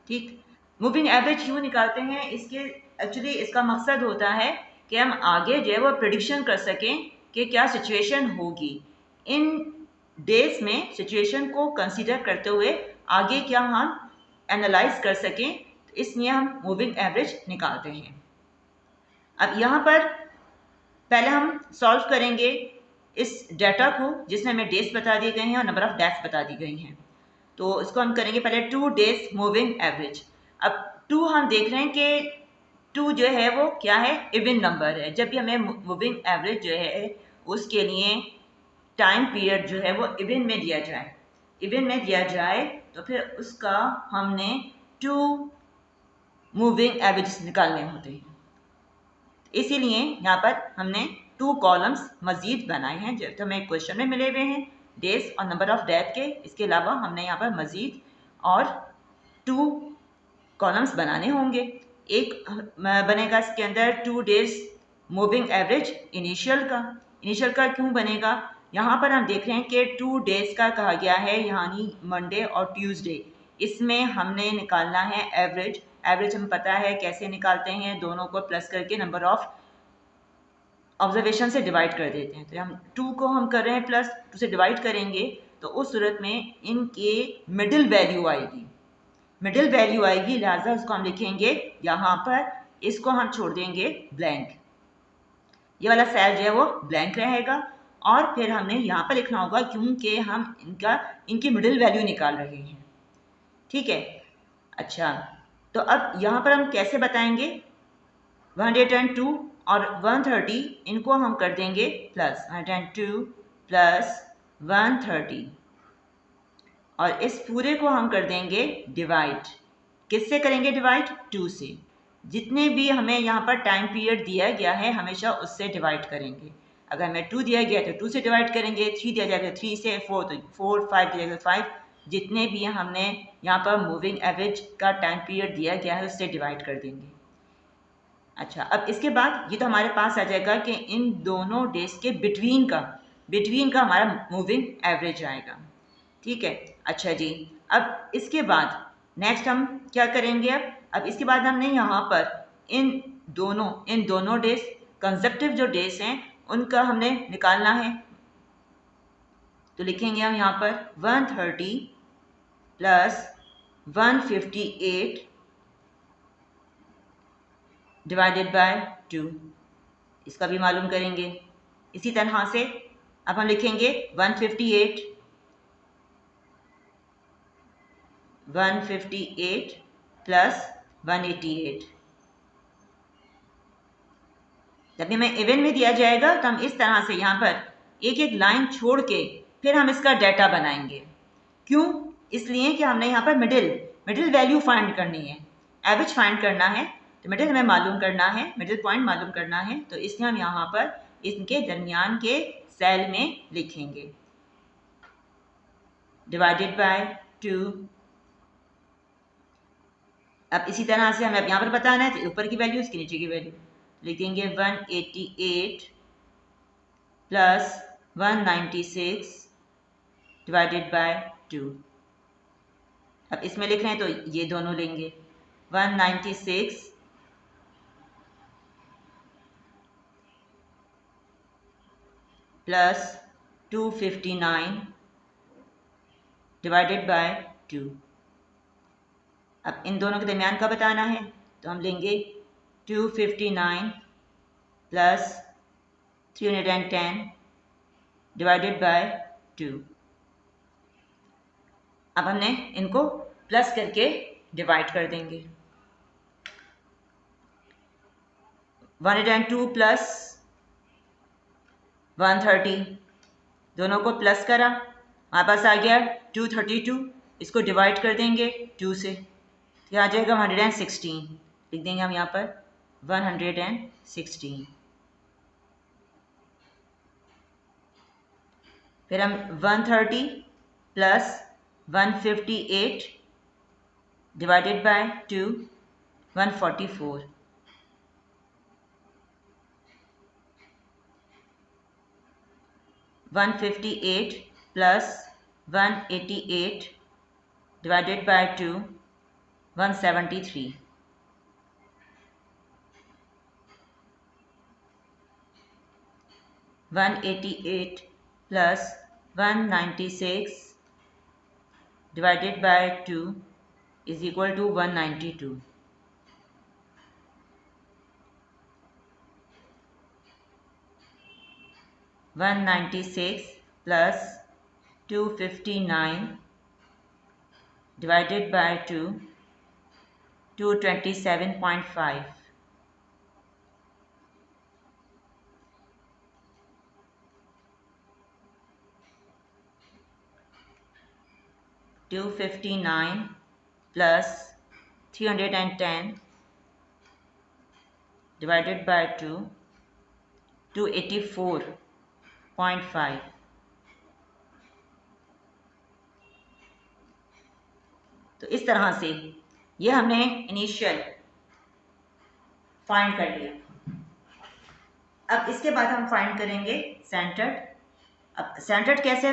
ठीक। मूविंग एवरेज क्यों निकालते हैं, इसके एक्चुअली इसका मकसद होता है कि हम आगे जो है वो प्रेडिक्शन कर सकें कि क्या सिचुएशन होगी। इन डेज में सिचुएशन को कंसीडर करते हुए आगे क्या हम एनालाइज कर सकें, तो इसलिए हम मूविंग एवरेज निकालते हैं। अब यहाँ पर पहले हम सॉल्व करेंगे इस डाटा को जिसमें हमें डेज बता दिए गए हैं और नंबर ऑफ डेथ्स बता दी गई हैं। तो इसको हम करेंगे पहले 2 डेज मूविंग एवरेज। अब 2 हम देख रहे हैं कि 2 जो है वो क्या है, इवन नंबर है। जब भी हमें मूविंग एवरेज जो है उसके लिए टाइम पीरियड जो है वो इवन में दिया जाए, इवन में दिया जाए तो फिर उसका हमने 2 मूविंग एवरेज निकालने होते हैं। इसीलिए यहाँ पर हमने 2 कॉलम्स मजीद बनाए हैं जो हमें क्वेश्चन में मिले हुए हैं, डेज और नंबर ऑफ डेथ के। इसके अलावा हमने यहाँ पर मजीद और 2 कॉलम्स बनाने होंगे। एक बनेगा इसके अंदर 2 डेज मूविंग एवरेज इनिशियल का क्यों बनेगा, यहाँ पर हम देख रहे हैं कि 2 डेज का कहा गया है, यानी मंडे और ट्यूसडे। इसमें हमने निकालना है एवरेज। एवरेज हमें पता है कैसे निकालते हैं, दोनों को प्लस करके नंबर ऑफ ऑब्जर्वेशन से डिवाइड कर देते हैं। तो हम 2 को हम कर रहे हैं प्लस 2 से डिवाइड करेंगे तो उस सूरत में इनके मिडिल वैल्यू आएगी, लिहाजा उसको हम लिखेंगे यहाँ पर, इसको हम छोड़ देंगे ब्लैंक, ये वाला सेल जो है वो ब्लैंक रहेगा। और फिर हमने यहाँ पर लिखना होगा क्योंकि हम इनकी मिडिल वैल्यू निकाल रहे हैं, ठीक है। अच्छा, तो अब यहाँ पर हम कैसे बताएंगे, 102 और 130 इनको हम कर देंगे प्लस, 102 प्लस 130 और इस पूरे को हम कर देंगे डिवाइड। किससे करेंगे डिवाइड, 2 से। जितने भी हमें यहाँ पर टाइम पीरियड दिया गया है हमेशा उससे डिवाइड करेंगे। अगर हमें 2 दिया गया तो 2 से डिवाइड करेंगे, 3 दिया जाएगा 3 से, 4 तो 4, 5 दिया जाएगा 5। जितने भी हमने यहाँ पर मूविंग एवरेज का टाइम पीरियड दिया गया है उससे डिवाइड कर देंगे। अच्छा, अब इसके बाद ये तो हमारे पास आ जाएगा कि इन दोनों डेज के बिटवीन का हमारा मूविंग एवरेज आएगा, ठीक है। अच्छा जी, अब इसके बाद नेक्स्ट हम क्या करेंगे, अब इसके बाद हमने यहाँ पर इन दोनों डेज कंसेप्टिव जो डेज हैं उनका हमने निकालना है। तो लिखेंगे हम यहाँ पर 130 प्लस 158 डिवाइडेड बाय 2, इसका भी मालूम करेंगे। इसी तरह से अब हम लिखेंगे 158 प्लस 188। जब हमें इवन में दिया जाएगा तो हम इस तरह से यहाँ पर एक एक लाइन छोड़ के फिर हम इसका डाटा बनाएंगे। क्यों, इसलिए कि हमने यहाँ पर मिडिल वैल्यू फाइंड करनी है, एवरेज फाइंड करना है, तो मिडिल हमें मालूम करना है, मिडिल पॉइंट मालूम करना है। तो इसलिए हम यहाँ पर इनके दरमियान के सेल में लिखेंगे डिवाइडेड बाय 2। अब इसी तरह से हमें अब यहाँ पर बताना है तो ऊपर की वैल्यू इसके नीचे की वैल्यू लिखेंगे 188 प्लस 196 डिवाइडेड बाय 2। अब इसमें लिख रहे हैं तो ये दोनों लेंगे 196 प्लस 259 डिवाइडेड बाय 2। अब इन दोनों के दरमियान का बताना है, तो हम लेंगे 259 प्लस 310 डिवाइडेड बाय 2। अब हमने इनको प्लस करके डिवाइड कर देंगे। 102 प्लस 130, दोनों को प्लस करा, हमारे पास आ गया 232। इसको डिवाइड कर देंगे 2 से, क्या आ जाएगा 116। लिख देंगे हम यहाँ पर 116। फिर हम 130 plus 158 divided by 2 144। 158 plus 188 divided by 2 173। 188 plus 196 divided by 2 is equal to 192. 196 plus 259 divided by 2, 227.5. Two 59 plus 310 divided by 2, 284.5. तो इस तरह से ये हमने इनिशियल फाइंड कर लिया। अब इसके बाद हम फाइंड करेंगे सेंटर्ड। अब सेंटर्ड कैसे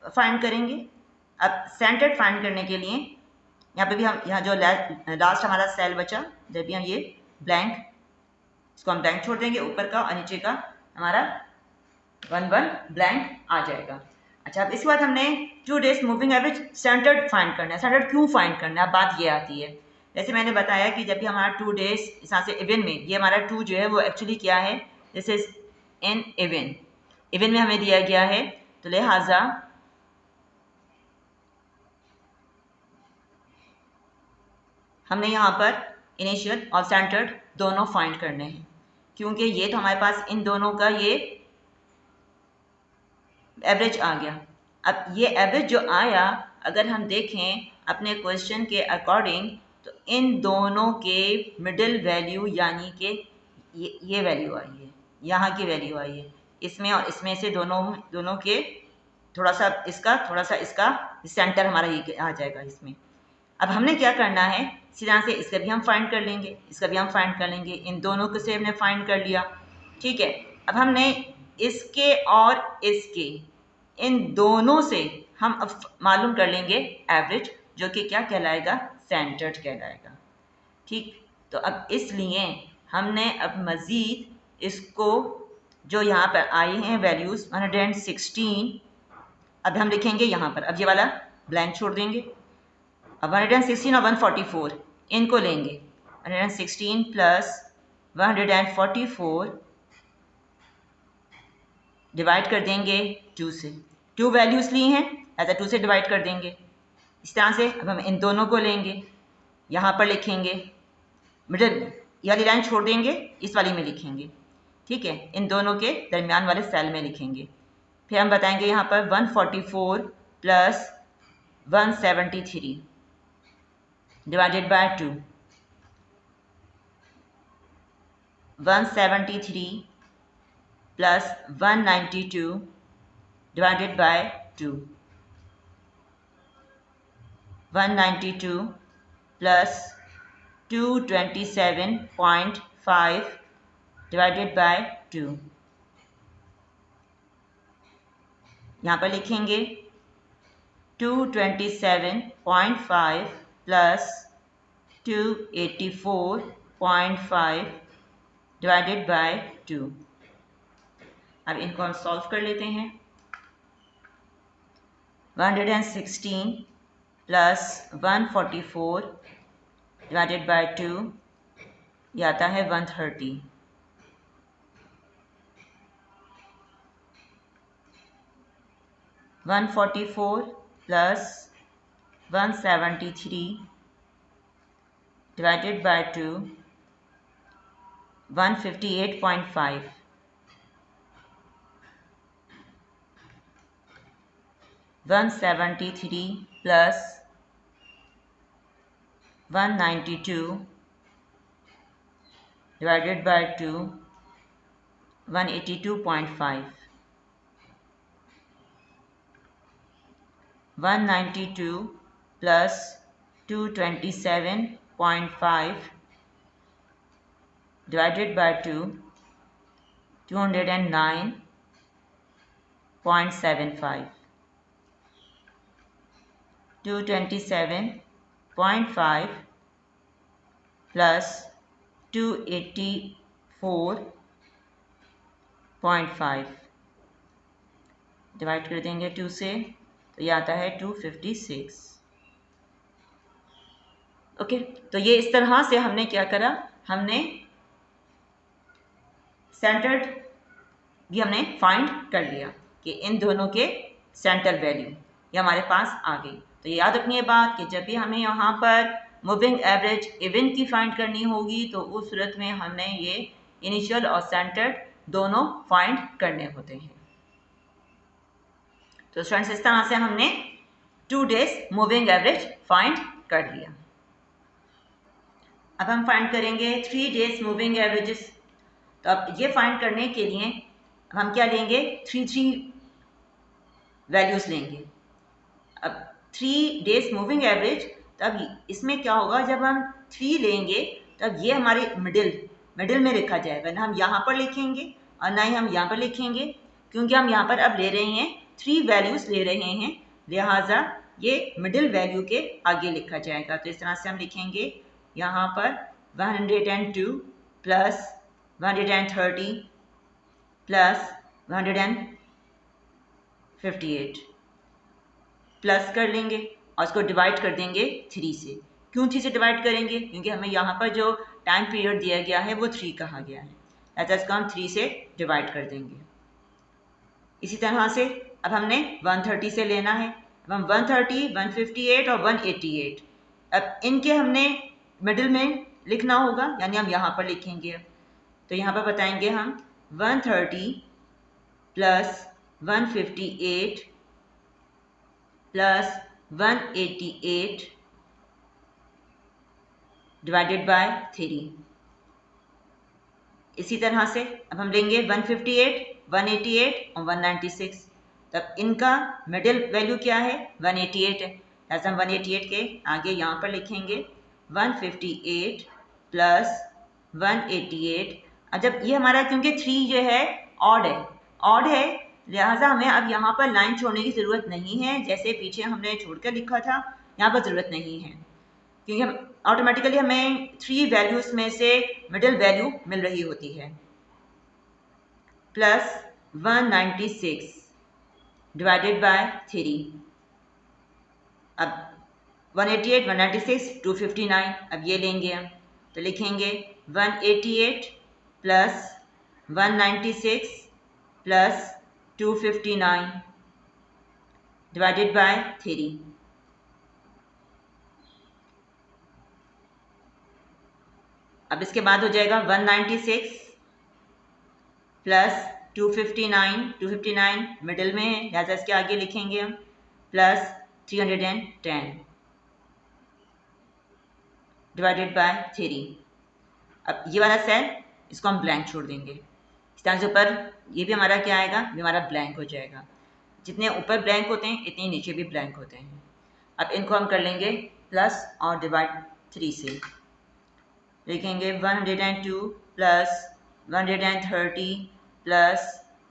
फाइंड करेंगे? अब सेंटर्ड फाइंड करने के लिए यहाँ पे भी हम यहाँ जो लास्ट हमारा सेल बचा, जब भी हम ये ब्लैंक, इसको हम ब्लैंक छोड़ देंगे, ऊपर का और नीचे का हमारा 1 1 ब्लैंक आ जाएगा। अच्छा, अब इसके बाद हमने 2 days moving average centred find करना है। सेंटर्ड क्यों फाइंड करना है, बात ये आती है। जैसे मैंने बताया कि जब भी हमारा 2 डेज इस तरह से इवन में, ये हमारा 2 जो है वो एक्चुअली क्या है, this is in even, even में हमें दिया गया है, तो लिहाजा हमने यहाँ पर इनिशियल और सेंटर्ड दोनों फाइंड करने हैं, क्योंकि ये तो हमारे पास इन दोनों का ये एवरेज आ गया। अब ये एवरेज जो आया, अगर हम देखें अपने क्वेश्चन के अकॉर्डिंग, तो इन दोनों के मिडिल वैल्यू यानी कि ये वैल्यू आई है, यहाँ की वैल्यू आई है, इसमें और इसमें से दोनों के थोड़ा सा इसका सेंटर हमारा ये आ जाएगा इसमें। अब हमने क्या करना है, सीधा से इसका भी हम फाइंड कर लेंगे, इसका भी हम फाइंड कर लेंगे, इन दोनों को से हमने फाइंड कर लिया। ठीक है, अब हमने इसके और इसके, इन दोनों से हम अब मालूम कर लेंगे एवरेज, जो कि क्या कहलाएगा, सेंटर्ड कहलाएगा। ठीक, तो अब इसलिए हमने अब मज़ीद इसको जो यहाँ पर आए हैं वैल्यूज़ 116, अब हम लिखेंगे यहाँ पर, अब ये वाला ब्लैंक छोड़ देंगे। अब 116 और 144 इनको लेंगे, 116 प्लस 144 डिवाइड कर देंगे 2 से, 2 वैल्यूज़ ली हैं, ऐसा 2 से डिवाइड कर देंगे। इस तरह से अब हम इन दोनों को लेंगे, यहाँ पर लिखेंगे, मिडिल ये वाली लाइन छोड़ देंगे, इस वाली में लिखेंगे। ठीक है, इन दोनों के दरमियान वाले सेल में लिखेंगे। फिर हम बताएंगे यहाँ पर 144 plus 173 divided by 2, 173 plus 192 divided by 2, 192 plus 227.5 divided by 2, यहाँ पर लिखेंगे 227.5 प्लस 284.5 डिवाइडेड बाय 2। अब इनको हम सॉल्व कर लेते हैं। 116 प्लस 144 डिवाइडेड बाय 2, ये आता है 130। 144 plus 173 divided by 2, 158.5. 173 plus 192 divided by 2, 182.5. 192 plus 227.5 divided by 2, 209.75. 227.5 plus 284.5 divide कर देंगे 2 से, तो ये आता है 256। ओके, तो ये इस तरह से हमने क्या करा, हमने सेंटर्ड भी हमने फाइंड कर लिया कि इन दोनों के सेंटर वैल्यू ये हमारे पास आ गई। तो ये याद रखनी बात कि जब भी हमें यहाँ पर मूविंग एवरेज इवन की फाइंड करनी होगी तो उस सूरत में हमने ये इनिशियल और सेंटर्ड दोनों फाइंड करने होते हैं। तो स्टूडेंट्स इस तरह से हमने 2 डेज मूविंग एवरेज फाइंड कर लिया। अब हम फाइंड करेंगे 3 डेज मूविंग एवरेजेस। तो अब ये फाइंड करने के लिए हम क्या लेंगे, 3 वैल्यूज लेंगे। अब 3 डेज मूविंग एवरेज, तब इसमें क्या होगा, जब हम 3 लेंगे तब ये हमारे मिडिल में लिखा जाएगा, ना हम यहाँ पर लिखेंगे और ना ही हम यहाँ पर लिखेंगे, क्योंकि हम यहाँ पर अब ले रहे हैं 3 वैल्यूज ले रहे हैं, लिहाजा ये मिडिल वैल्यू के आगे लिखा जाएगा। तो इस तरह से हम लिखेंगे यहाँ पर 102 प्लस 130 प्लस 158 प्लस कर लेंगे और इसको डिवाइड कर देंगे 3 से। क्यों 3 से डिवाइड करेंगे, क्योंकि हमें यहाँ पर जो टाइम पीरियड दिया गया है वो 3 कहा गया है, ऐसा इसको हम 3 से डिवाइड कर देंगे। इसी तरह से अब हमने 130 से लेना है। अब हम 130, 158 और 188, अब इनके हमने मिडिल में लिखना होगा, यानी हम यहाँ पर लिखेंगे। अब तो यहाँ पर बताएंगे हम 130 प्लस 158 प्लस 188 डिवाइडेड बाय 3। इसी तरह से अब हम लेंगे 158, 188 और 196। तब इनका मिडिल वैल्यू क्या है, 188 है, ऐसा हम 188 के आगे यहाँ पर लिखेंगे 158 प्लस 188। जब ये हमारा, क्योंकि 3 जो है ऑड है, लिहाजा हमें अब यहाँ पर लाइन छोड़ने की ज़रूरत नहीं है, जैसे पीछे हमने छोड़कर लिखा था, यहाँ पर ज़रूरत नहीं है, क्योंकि हम ऑटोमेटिकली हमें 3 वैल्यूज़ में से मिडिल वैल्यू मिल रही होती है। Plus 196 divided by 3। अब 188, 196, 259, अब ये लेंगे हम, तो लिखेंगे 188 प्लस 196 प्लस 259 डिवाइडेड बाय 3। अब इसके बाद हो जाएगा 196 प्लस 259 मिडिल में है, लिहाजा इसके आगे लिखेंगे हम प्लस 310 डिवाइडेड बाय 3। अब ये वाला सेल इसको हम ब्लैंक छोड़ देंगे, इस तरह से ऊपर ये भी हमारा क्या आएगा, ये हमारा ब्लैंक हो जाएगा। जितने ऊपर ब्लैंक होते हैं इतने नीचे भी ब्लैंक होते हैं। अब इनको हम कर लेंगे प्लस और डिवाइड 3 से, लिखेंगे 102 plus 130 plus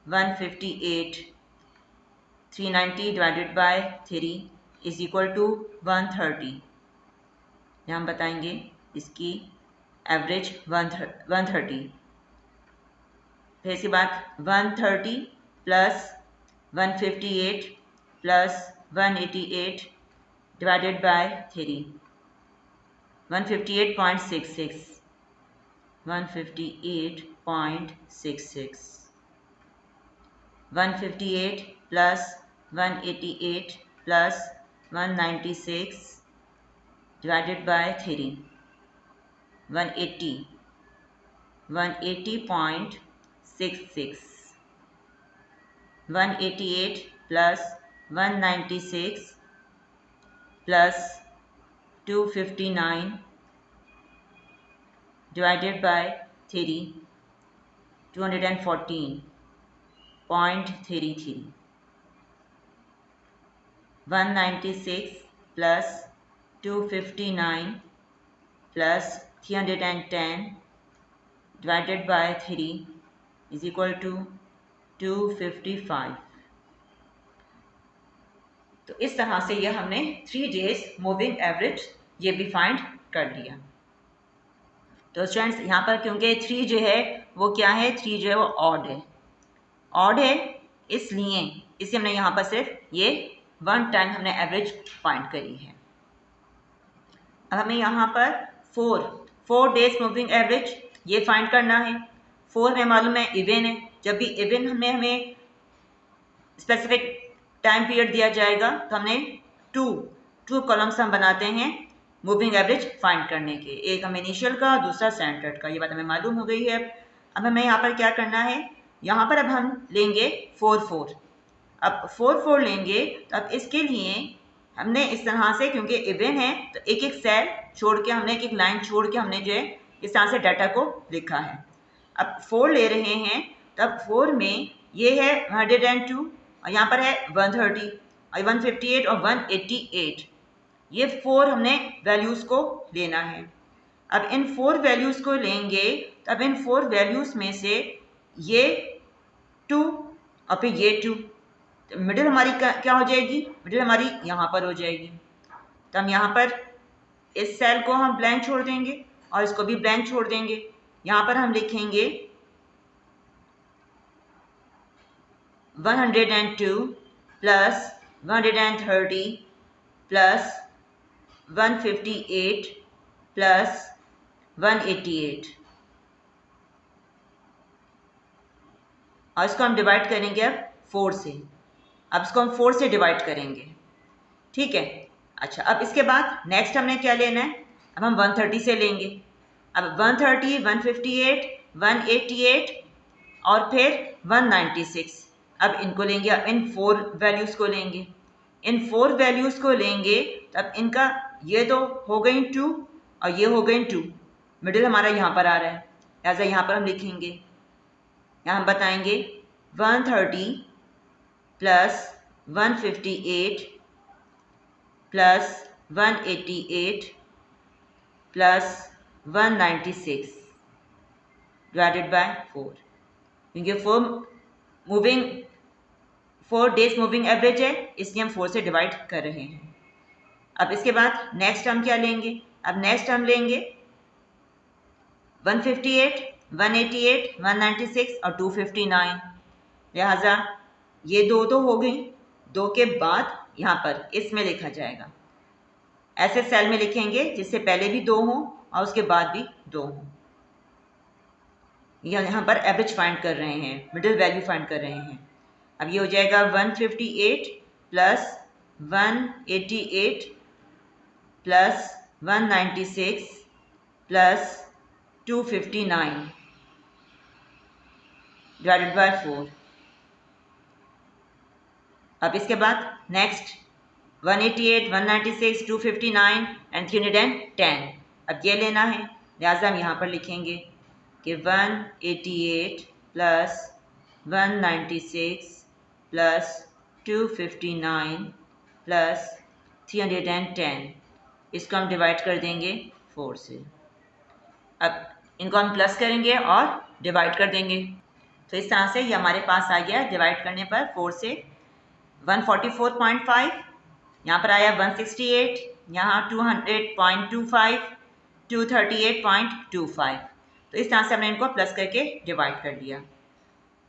158, 390 divided by 3 is equal to 130। यहाँ हम बताएंगे इसकी एवरेज 130, फिर इसके बाद 130 plus 158 plus 188 divided by 3, 158.66, 158.66, 158 plus 188 plus 196 divided by 3, 180, 180.66, 188 plus 196 plus 259 divided by 3, 214.33, 196 plus 259 plus 310 divided by 3 is equal to 255. तो इस तरह से यह हमने 3 days मूविंग एवरेज ये भी फाइंड कर लिया। तो स्टूडेंट्स यहाँ पर क्योंकि 3 जो है वो क्या है, 3 जो है वो ऑड है, ऑड है इसलिए हमने यहाँ पर सिर्फ ये 1 टाइम हमने एवरेज फाइंड करी है। अब हमें यहाँ पर 4 डेज मूविंग एवरेज ये फाइंड करना है। 4 हमें मालूम है इवन है, जब भी इवन हमें स्पेसिफिक टाइम पीरियड दिया जाएगा तो हमने टू कॉलम्स हम बनाते हैं मूविंग एवरेज फाइंड करने के, एक हमें इनिशियल का, दूसरा स्टैंडर्ड का। ये बात हमें मालूम हो गई है। अब हमें यहाँ पर क्या करना है, यहाँ पर अब हम लेंगे 4 अब 4 लेंगे तो अब इसके लिए हमने इस तरह से, क्योंकि इवन है तो एक एक सेल छोड़ के हमने एक लाइन छोड़ के हमने जो है इस तरह से डाटा को लिखा है। अब 4 ले रहे हैं तब 4 में ये है 102 और यहाँ पर है 130 और 158 और 188, ये 4 हमने वैल्यूज़ को लेना है। अब इन 4 वैल्यूज़ को लेंगे तब इन 4 वैल्यूज़ में से ये 2 और फिर ये 2, तो मिडिल हमारी क्या हो जाएगी, मिडिल हमारी यहाँ पर हो जाएगी। तो हम यहाँ पर इस सेल को हम ब्लैंक छोड़ देंगे और इसको भी ब्लैंक छोड़ देंगे। यहाँ पर हम लिखेंगे 102 प्लस 130 प्लस 158 प्लस 188 और इसको हम डिवाइड करेंगे अब 4 से। अब इसको हम 4 से डिवाइड करेंगे, ठीक है। अच्छा, अब इसके बाद नेक्स्ट हमने क्या लेना है, अब हम 130 से लेंगे। अब 130, 158, 188 और फिर 196, अब इनको लेंगे, अब इन 4 वैल्यूज़ को लेंगे। इन 4 वैल्यूज़ को लेंगे तब इनका ये तो हो गई 2 और ये हो गई 2, मिडिल हमारा यहाँ पर आ रहा है, ऐसा यहाँ पर हम लिखेंगे, यहाँ हम बताएंगे 130 plus 158 plus 188 plus 196 divided by 4, क्योंकि 4 डेज मूविंग एवरेज है इसलिए हम 4 से डिवाइड कर रहे हैं। अब इसके बाद नेक्स्ट हम क्या लेंगे, अब नेक्स्ट हम लेंगे 158, 188, 196 और 259, लिहाजा ये 2 तो हो गई, 2 के बाद यहाँ पर इसमें लिखा जाएगा, ऐसे सेल में लिखेंगे जिससे पहले भी 2 हों और उसके बाद भी 2 हों। यहाँ पर एवरेज फाइंड कर रहे हैं, मिडिल वैल्यू फाइंड कर रहे हैं। अब ये हो जाएगा 158 plus 188 plus 196 plus 259 divided by 4। अब इसके बाद नेक्स्ट 188, 196, 259 एंड 310, अब ये लेना है, लिहाजा हम यहाँ पर लिखेंगे कि 188 प्लस 196 प्लस 259 प्लस 310, इसको हम डिवाइड कर देंगे 4 से। अब इनको हम प्लस करेंगे और डिवाइड कर देंगे, तो इस तरह से ये हमारे पास आ गया डिवाइड करने पर 4 से 144.5, यहाँ पर आया 168, यहाँ 200.25, 238.25, तो इस तरह से हमने इनको प्लस करके डिवाइड कर दिया।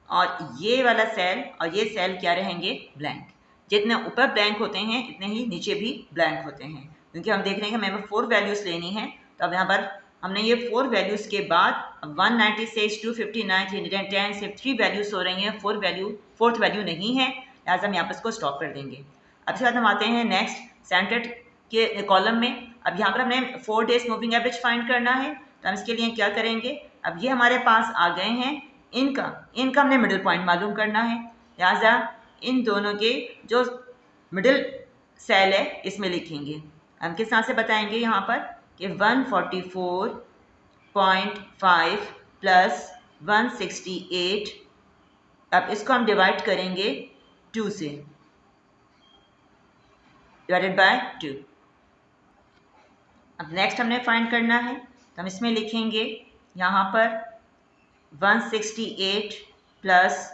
और ये वाला सेल और ये सेल क्या रहेंगे, ब्लैंक। जितने ऊपर ब्लैंक होते हैं इतने ही नीचे भी ब्लैंक होते हैं, क्योंकि हम देख रहे हैं कि हमें 4 वैल्यूज़ लेनी है। तो अब यहाँ पर हमने ये 4 वैल्यूज़ के बाद 196, 259, 310 सिर्फ 3 वैल्यूज़ हो रही हैं, 4th वैल्यू नहीं है, लिहाजा हम यहाँ पर इसको स्टॉप कर देंगे। अब इसके बाद हम आते हैं नेक्स्ट सेंटर्ड के कॉलम में। अब यहाँ पर हमने 4 डेज मूविंग एवरेज फाइंड करना है, तो हम इसके लिए क्या करेंगे, अब ये हमारे पास आ गए हैं, इनका हमने मिडिल पॉइंट मालूम करना है, लिहाजा इन दोनों के जो मिडिल सेल है इसमें लिखेंगे। हम किस तरह से बताएंगे यहाँ पर कि 144.5 प्लस 168, अब इसको हम डिवाइड करेंगे 2 से, डिवाइडेड बाय 2। अब नेक्स्ट हमने फाइंड करना है, तो हम इसमें लिखेंगे यहाँ पर 168 प्लस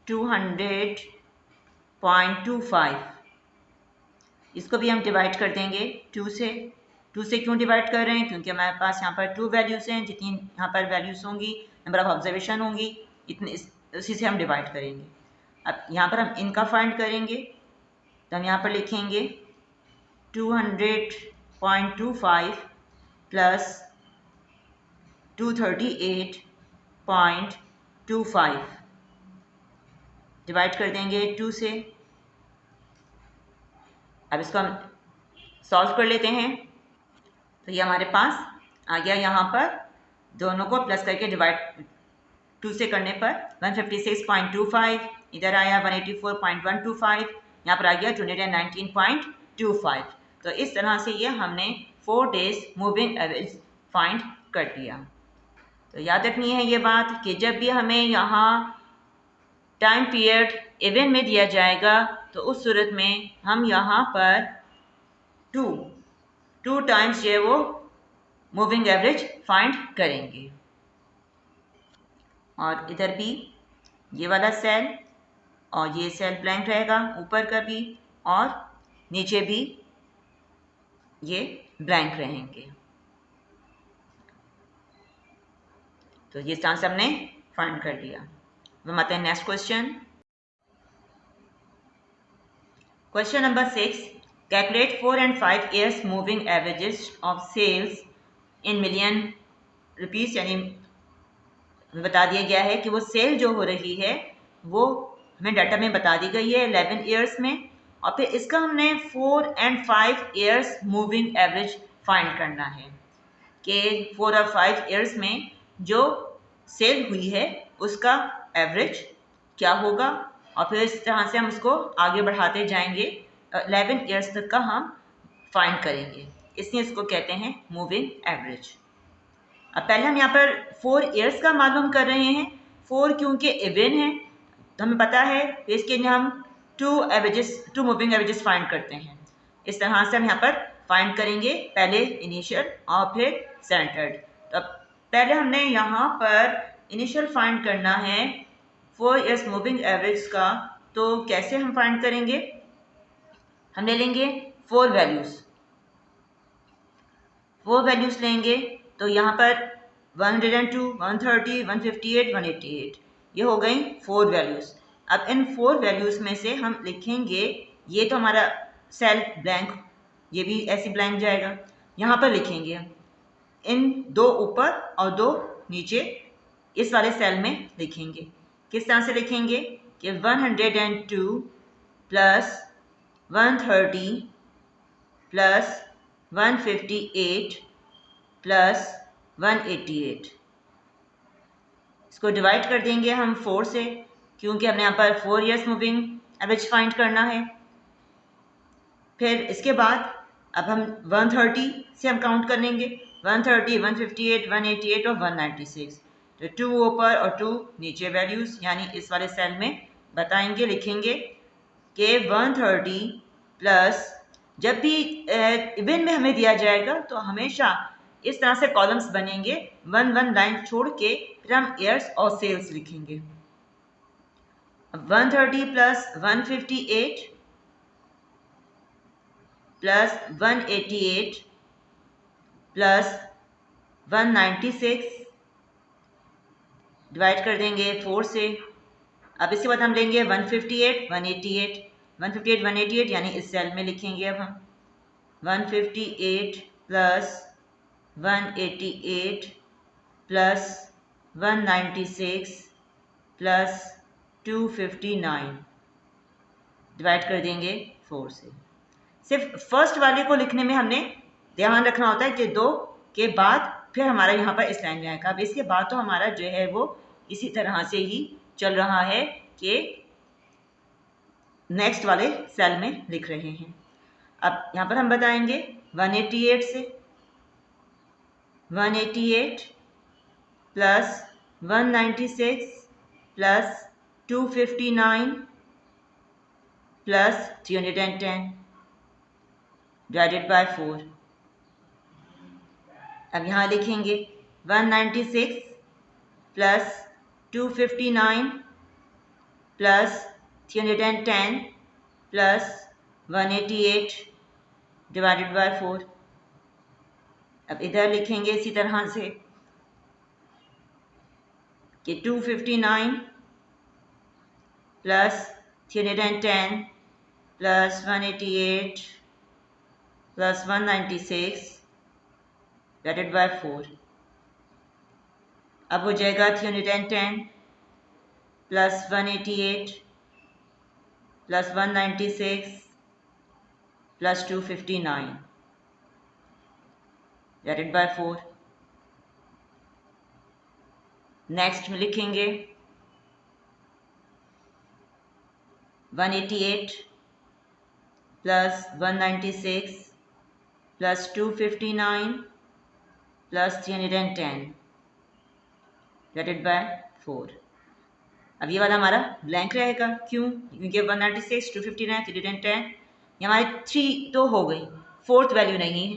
200.25, इसको भी हम डिवाइड कर देंगे 2 से। 2 से क्यों डिवाइड कर रहे हैं, क्योंकि हमारे पास यहाँ पर 2 वैल्यूज़ हैं, जितनी यहाँ पर वैल्यूज़ होंगी, नंबर ऑफ ऑब्जर्वेशन होंगी, इतने उसी से हम डिवाइड करेंगे। अब यहाँ पर हम इनका फाइंड करेंगे, तो हम यहाँ पर लिखेंगे 200.25 प्लस 238.25, डिवाइड कर देंगे 2 से। अब इसको हम सॉल्व कर लेते हैं, तो ये हमारे पास आ गया, यहाँ पर दोनों को प्लस करके डिवाइड 2 से करने पर 156.25, इधर आया 184.125, यहाँ पर आ गया 219.25। तो इस तरह से ये हमने 4 डेज मूविंग एवरेज फाइंड कर दिया। तो याद रखनी है ये बात कि जब भी हमें यहाँ टाइम पीरियड इवन में दिया जाएगा, तो उस सूरत में हम यहाँ पर 2 टाइम्स जो है वो मूविंग एवरेज फाइंड करेंगे। और इधर भी ये वाला सेल और ये सेल ब्लैंक रहेगा, ऊपर का भी और नीचे भी ये ब्लैंक रहेंगे। तो ये चांस हमने फाइंड कर लिया। हम आते हैं next question. Question number 6, calculate 4 and 5 years moving averages of sales in million rupees, यानी बता दिया गया है कि वो सेल जो हो रही है वो हमें डाटा में बता दी गई है 11 ईयर्स में, और फिर इसका हमने 4 and 5 years moving average find करना है कि 4 और 5 ईयर्स में जो सेल हुई है उसका एवरेज क्या होगा, और फिर इस तरह से हम उसको आगे बढ़ाते जाएंगे, 11 ईयर्स तक का हम फाइंड करेंगे, इसलिए इसको कहते हैं मूविंग एवरेज। अब पहले हम यहाँ पर 4 ईयर्स का मालूम कर रहे हैं। 4 क्योंकि इवन है तो हमें पता है, तो इसके लिए हम 2 मूविंग एवरेजेस फाइंड करते हैं। इस तरह से हम यहाँ पर फाइंड करेंगे, पहले इनिशियल और फिर सेंटर्ड। तो अब पहले हमने यहाँ पर इनिशियल फाइंड करना है 4 ईयर्स मूविंग एवरेज का। तो कैसे हम फाइंड करेंगे, हम ले लेंगे 4 वैल्यूज़ लेंगे। तो यहाँ पर 102, 130, 158, 188 ये हो गई 4 वैल्यूज़। अब इन 4 वैल्यूज़ में से हम लिखेंगे, ये तो हमारा सेल ब्लैंक, ये भी ऐसे ब्लैंक जाएगा। यहाँ पर लिखेंगे इन 2 ऊपर और 2 नीचे, इस वाले सेल में लिखेंगे। किस तरह से लिखेंगे कि 102 प्लस 130 प्लस 158 प्लस 188, इसको डिवाइड कर देंगे हम 4 से, क्योंकि हमने यहाँ पर 4 ईयर्स मूविंग एवरेज फाइंड करना है। फिर इसके बाद अब हम 130 से हम काउंट कर लेंगे, 130, 158, 188 और 196। तो 2 ऊपर और 2 नीचे वैल्यूज़, यानी इस वाले सेल में बताएंगे, लिखेंगे कि 130 प्लस, जब भी इवन में हमें दिया जाएगा तो हमेशा इस तरह से कॉलम्स बनेंगे, 1 लाइन छोड़ के फिर हम ईयर्स और सेल्स लिखेंगे। 130 प्लस 158 प्लस 188 प्लस 196 डिवाइड कर देंगे 4 से, अब इसके बाद हम लेंगे 158 188 158 188 यानी इस सेल में लिखेंगे अब हम 158 प्लस 188 प्लस 196 प्लस 259 डिवाइड कर देंगे 4 से। सिर्फ फर्स्ट वाले को लिखने में हमने ध्यान रखना होता है कि 2 के बाद फिर हमारा यहाँ पर इस लाइन में आएगा। अब इसके बाद तो हमारा जो है वो इसी तरह से ही चल रहा है कि नेक्स्ट वाले सेल में लिख रहे हैं। अब यहाँ पर हम बताएंगे 188 से 188 plus 196 plus 259 plus 310 divided by 4। अब यहाँ लिखेंगे 196 plus 259 plus 310 plus 188 divided by 4। अब इधर लिखेंगे इसी तरह से कि 259 plus 310 plus 188 plus 196 divided by 4। अब हो जाएगा 310 plus 188 plus 196 plus 259 divided by 4। Next में लिखेंगे 188 plus 196 plus 259 plus 310 divided by 4। अब ये वाला हमारा ब्लैंक रहेगा, क्यों? क्योंकि 196 259 310 ये हमारे 3 तो हो गई, 4th वैल्यू नहीं है,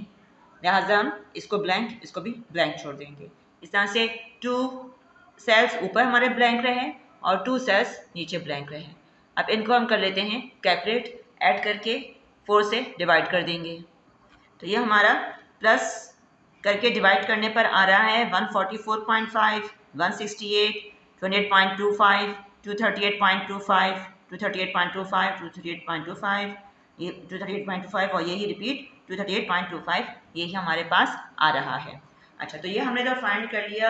लिहाजा हम इसको ब्लैंक, इसको भी ब्लैंक छोड़ देंगे। इस तरह से 2 सेल्स ऊपर हमारे ब्लैंक रहे और 2 सेल्स नीचे ब्लैंक रहे। अब इनको हम कर लेते हैं कैलकुलेट, ऐड करके 4 से डिवाइड कर देंगे। तो ये हमारा प्लस करके डिवाइड करने पर आ रहा है 144.5 168 28.25 238.25 238.25 238.25 ये 238.25 और यही रिपीट 238.25 यही हमारे पास आ रहा है। अच्छा, तो ये हमने तो फाइंड कर लिया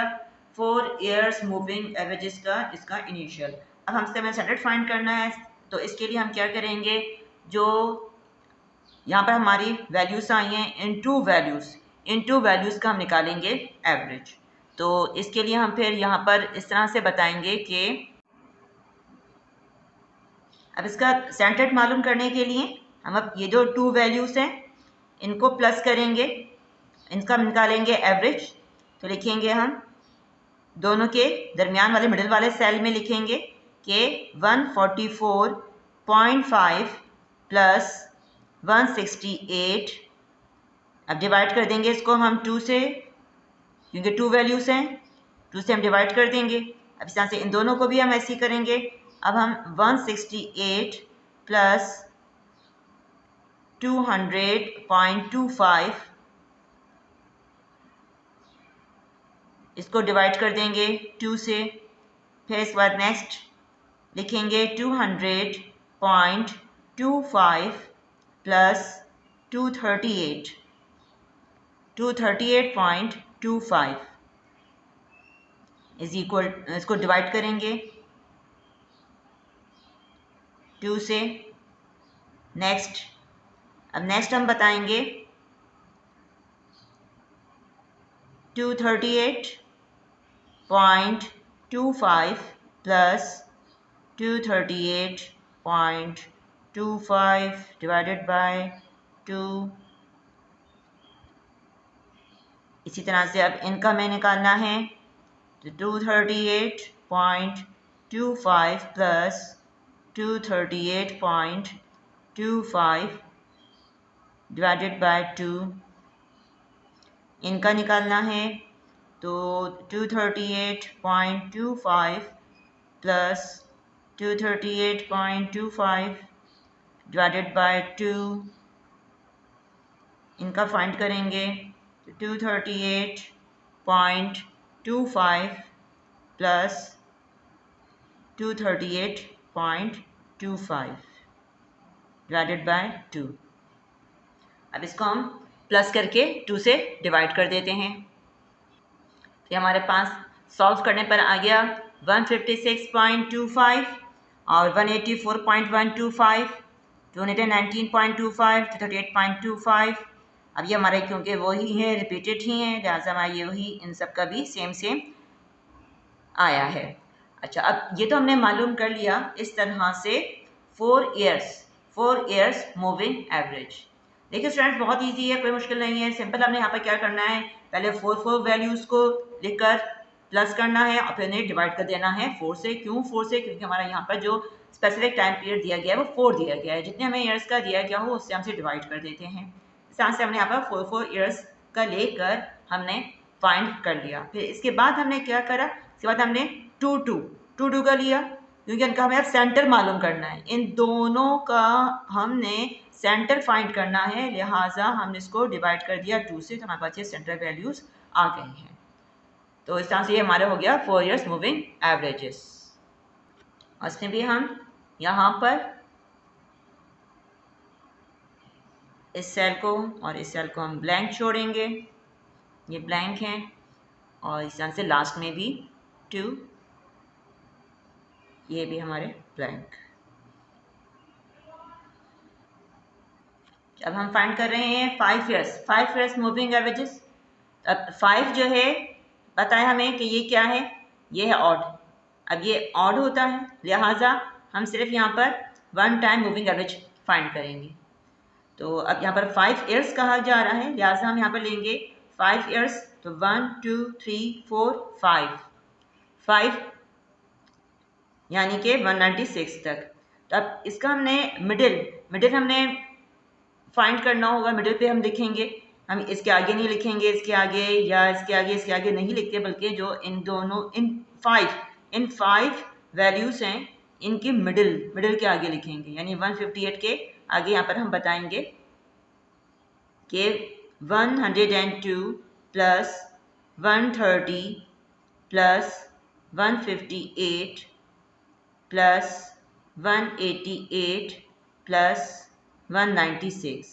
4 ईयर्स मूविंग एवरेजेस का इसका इनिशियल। अब हमसे हमें स्टैंडर्ड फाइंड करना है, तो इसके लिए हम क्या करेंगे, जो यहाँ पर हमारी वैल्यूज आई हैं इन टू वैल्यूज़ का हम निकालेंगे एवरेज। तो इसके लिए हम फिर यहाँ पर इस तरह से बताएंगे कि अब इसका स्टैंडर्ड मालूम करने के लिए हम अब ये जो 2 वैल्यूज़ हैं इनको प्लस करेंगे, इनका निकालेंगे एवरेज। तो लिखेंगे हम दोनों के दरमियान वाले मिडिल वाले सेल में लिखेंगे कि 144.5 प्लस 168। अब डिवाइड कर देंगे इसको हम 2 से, क्योंकि 2 वैल्यूज़ हैं, 2 से हम डिवाइड कर देंगे। अब इस तरह से इन दोनों को भी हम ऐसे ही करेंगे। अब हम 168 प्लस 200.25 इसको डिवाइड कर देंगे 2 से। फिर इसके बाद नेक्स्ट लिखेंगे 200.25 प्लस 238.25 इज इक्वल, इसको डिवाइड करेंगे 2 से। नेक्स्ट, अब नेक्स्ट हम बताएंगे 238.25 प्लस 238.25 डिवाइडेड बाय 2। इसी तरह से अब इनका हमें निकालना है, तो 238.25 प्लस 238.25 डिवाइडेड बाय 2 इनका निकालना है। तो 238.25 प्लस 238.25 डिवाइडेड बाय 2 इनका फाइंड करेंगे। 238.25 प्लस 238.25 डिवाइडेड बाय 2। अब इसको हम प्लस करके 2 से डिवाइड कर देते हैं। ये हमारे पास सॉल्व करने पर आ गया 156.25 और 184.125, 219.25, 238.25। अब ये हमारे क्योंकि वही है, रिपीटेड ही हैं, लिहाजा हमारा ये वही इन सब का भी सेम सेम आया है। अच्छा, अब ये तो हमने मालूम कर लिया इस तरह से 4 ईयर्स मूविंग एवरेज। देखिए स्टूडेंट्स, बहुत इजी है, कोई मुश्किल नहीं है, सिंपल। हमने यहाँ पर क्या करना है, पहले 4 वैल्यूज़ को लिखकर प्लस करना है और फिर उन्हें डिवाइड कर देना है 4 से। क्यों 4 से? क्योंकि हमारा यहाँ पर जो स्पेसिफिक टाइम पीरियड दिया गया है वो 4 दिया गया है। जितने हमें ईयर्स का दिया गया हो उससे हमसे डिवाइड कर देते हैं। इस तरह से हमने यहाँ पर 4 ईयर्स का लेकर हमने फाइंड कर लिया। फिर इसके बाद हमने क्या करा, इसके बाद हमने 2 का लिया, क्योंकि इनका हमें अब सेंटर मालूम करना है। इन दोनों का हमने सेंटर फाइंड करना है, लिहाजा हमने इसको डिवाइड कर दिया 2 से, तो हमारे पास ये सेंटर वैल्यूज आ गई हैं। तो इस तरह से ये हमारा हो गया 4 ईयर्स मूविंग एवरेजेस। उसमें भी हम यहाँ पर इस सेल को और इस सेल को हम ब्लैंक छोड़ेंगे, ये ब्लैंक हैं, और इस तरह से लास्ट में भी 2, ये भी हमारे ब्लैंक। अब हम फाइंड कर रहे हैं 5 ईयर्स मूविंग एवरेजेस। अब 5 जो है बताया हमें कि ये क्या है, ये है ऑड। अब ये ऑड होता है, लिहाजा हम सिर्फ यहाँ पर 1 टाइम मूविंग एवरेज फाइंड करेंगे। तो अब यहाँ पर 5 ईयर्स कहा जा रहा है, लिहाजा हम यहाँ पर लेंगे 5 ईयर्स। तो 1 2 3 4 5 यानी कि 196 तक। तो अब इसका हमने मिडिल हमने फाइंड करना होगा। मिडिल पे हम लिखेंगे, हम इसके आगे नहीं लिखेंगे, इसके आगे या इसके आगे नहीं लिखते, बल्कि जो इन दोनों इन 5 वैल्यूज़ हैं इनके मिडिल के आगे लिखेंगे। यानी 158 के आगे यहाँ पर हम बताएंगे कि 102 प्लस 130 प्लस 158 प्लस 188 प्लस 196,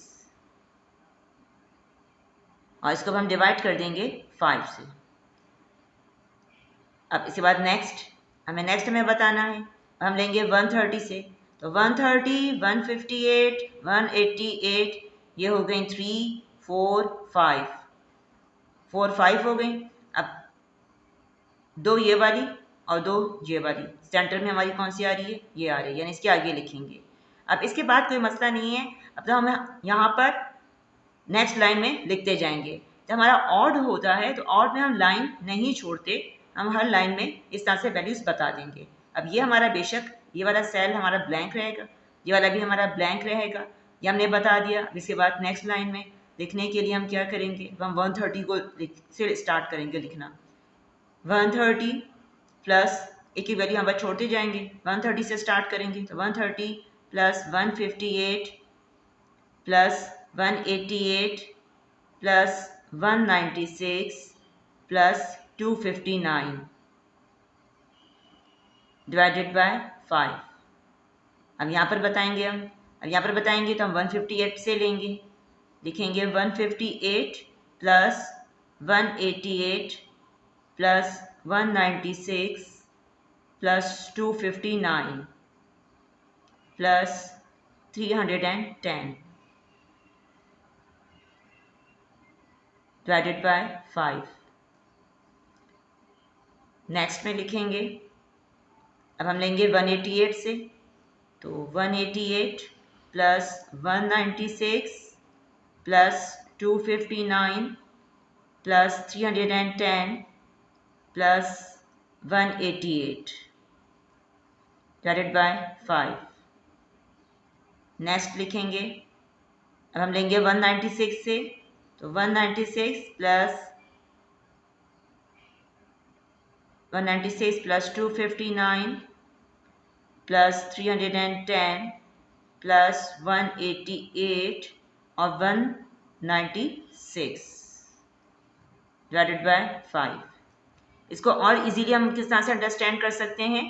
और इसको हम डिवाइड कर देंगे 5 से। अब इसके बाद नेक्स्ट हमें बताना है, हम लेंगे 130 से। तो 130, 158, 188, ये हो गई 3 4 5 हो गई। अब 2 ये वाली और 2 ये वाली, सेंटर में हमारी कौन सी आ रही है, ये आ रही है, यानी इसके आगे लिखेंगे। अब इसके बाद कोई मसला नहीं है, अब तो हम यहाँ पर नेक्स्ट लाइन में लिखते जाएंगे। जब हमारा ऑड होता है तो ऑड में हम लाइन नहीं छोड़ते, हम हर लाइन में इस तरह से वैल्यूज़ बता देंगे। अब ये हमारा बेशक ये वाला सेल हमारा ब्लैंक रहेगा, ये वाला भी हमारा ब्लैंक रहेगा, ये हमने बता दिया। इसके बाद नेक्स्ट लाइन में लिखने के लिए हम क्या करेंगे, हम 130 को से स्टार्ट करेंगे लिखना। 130 प्लस एक की वैल्यू हम बस छोड़ते जाएंगे, 130 से स्टार्ट करेंगे। तो 130 plus 158 plus 188 plus 196 plus 259 divided by 5। अब यहाँ पर बताएंगे तो हम 158 से लेंगे, लिखेंगे 158 plus 188 plus 196 plus 259 plus 310 divided by 5। Next में लिखेंगे, अब हम लेंगे 188 से। तो 188 plus 196 plus 259 plus 310 plus 188 divided by 5। Next लिखेंगे, अब हम लेंगे 196 से। तो 196 प्लस 259 प्लस 310 प्लस 188 और 196 डिवाइडेड बाय 5। इसको और इजीली हम किस तरह से अंडरस्टैंड कर सकते हैं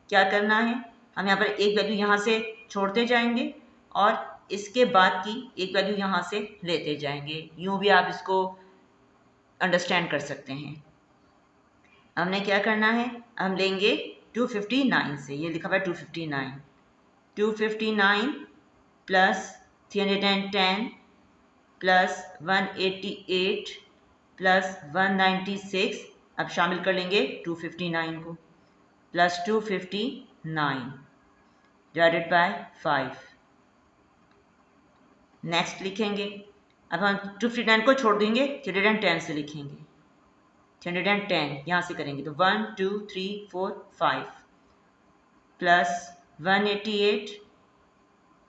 क्या करना है, हम यहाँ पर एक वैल्यू यहाँ से छोड़ते जाएंगे और इसके बाद की एक वैल्यू यहाँ से लेते जाएंगे। यूँ भी आप इसको अंडरस्टैंड कर सकते हैं। हमने क्या करना है, हम लेंगे 259 से, ये लिखा हुआ है 259, 259 प्लस 310 प्लस 188 प्लस 196, अब शामिल कर लेंगे 259 को, प्लस 259 डिवाइडेड बाय 5। नेक्स्ट लिखेंगे, अब हम 259 को छोड़ देंगे, 310 से लिखेंगे, 310 यहाँ से करेंगे तो 1 2 3 4 5 plus 188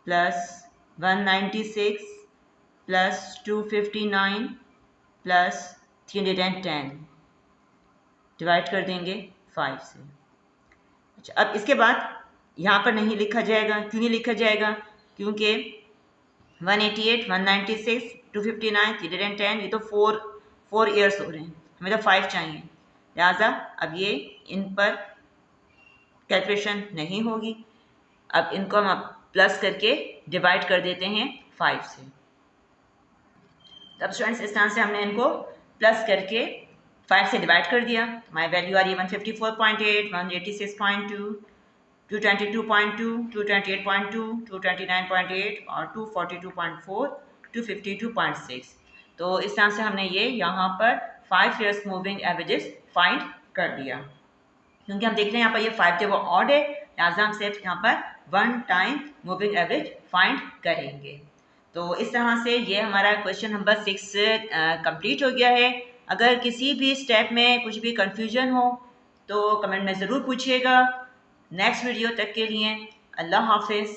plus 196 plus 259 plus 310 divide कर देंगे 5 से। अच्छा, अब इसके बाद यहाँ पर नहीं लिखा जाएगा, क्यों नहीं लिखा जाएगा, क्योंकि 188, 196, 259, 310 ये तो 4 ईयर्स हो रहे हैं, हमें तो 5 चाहिए, लिहाजा अब ये इन पर कैलकुलेशन नहीं होगी। अब इनको हम प्लस करके डिवाइड कर देते हैं 5 से। तब स्टूडेंट्स इस तरह से हमने इनको प्लस करके 5 से डिवाइड कर दिया। माई वैल्यू आ रही है 154.8, 186.2, 222.2, 228.2, 229.8 और 242.4, 252.6। तो इस तरह से हमने ये यहाँ पर 5 ईयर्स मूविंग एवरेजेस फाइंड कर दिया। क्योंकि हम देख रहे हैं यहाँ पर ये 5 थे वो ऑड है, लिहाजा हम सिर्फ यहाँ पर 1 टाइम मूविंग एवरेज फाइंड करेंगे। तो इस तरह से ये हमारा क्वेश्चन नंबर 6 कंप्लीट हो गया है। अगर किसी भी स्टेप में कुछ भी कंफ्यूजन हो तो कमेंट में ज़रूर पूछिएगा। नेक्स्ट वीडियो तक के लिए अल्लाह हाफिज़।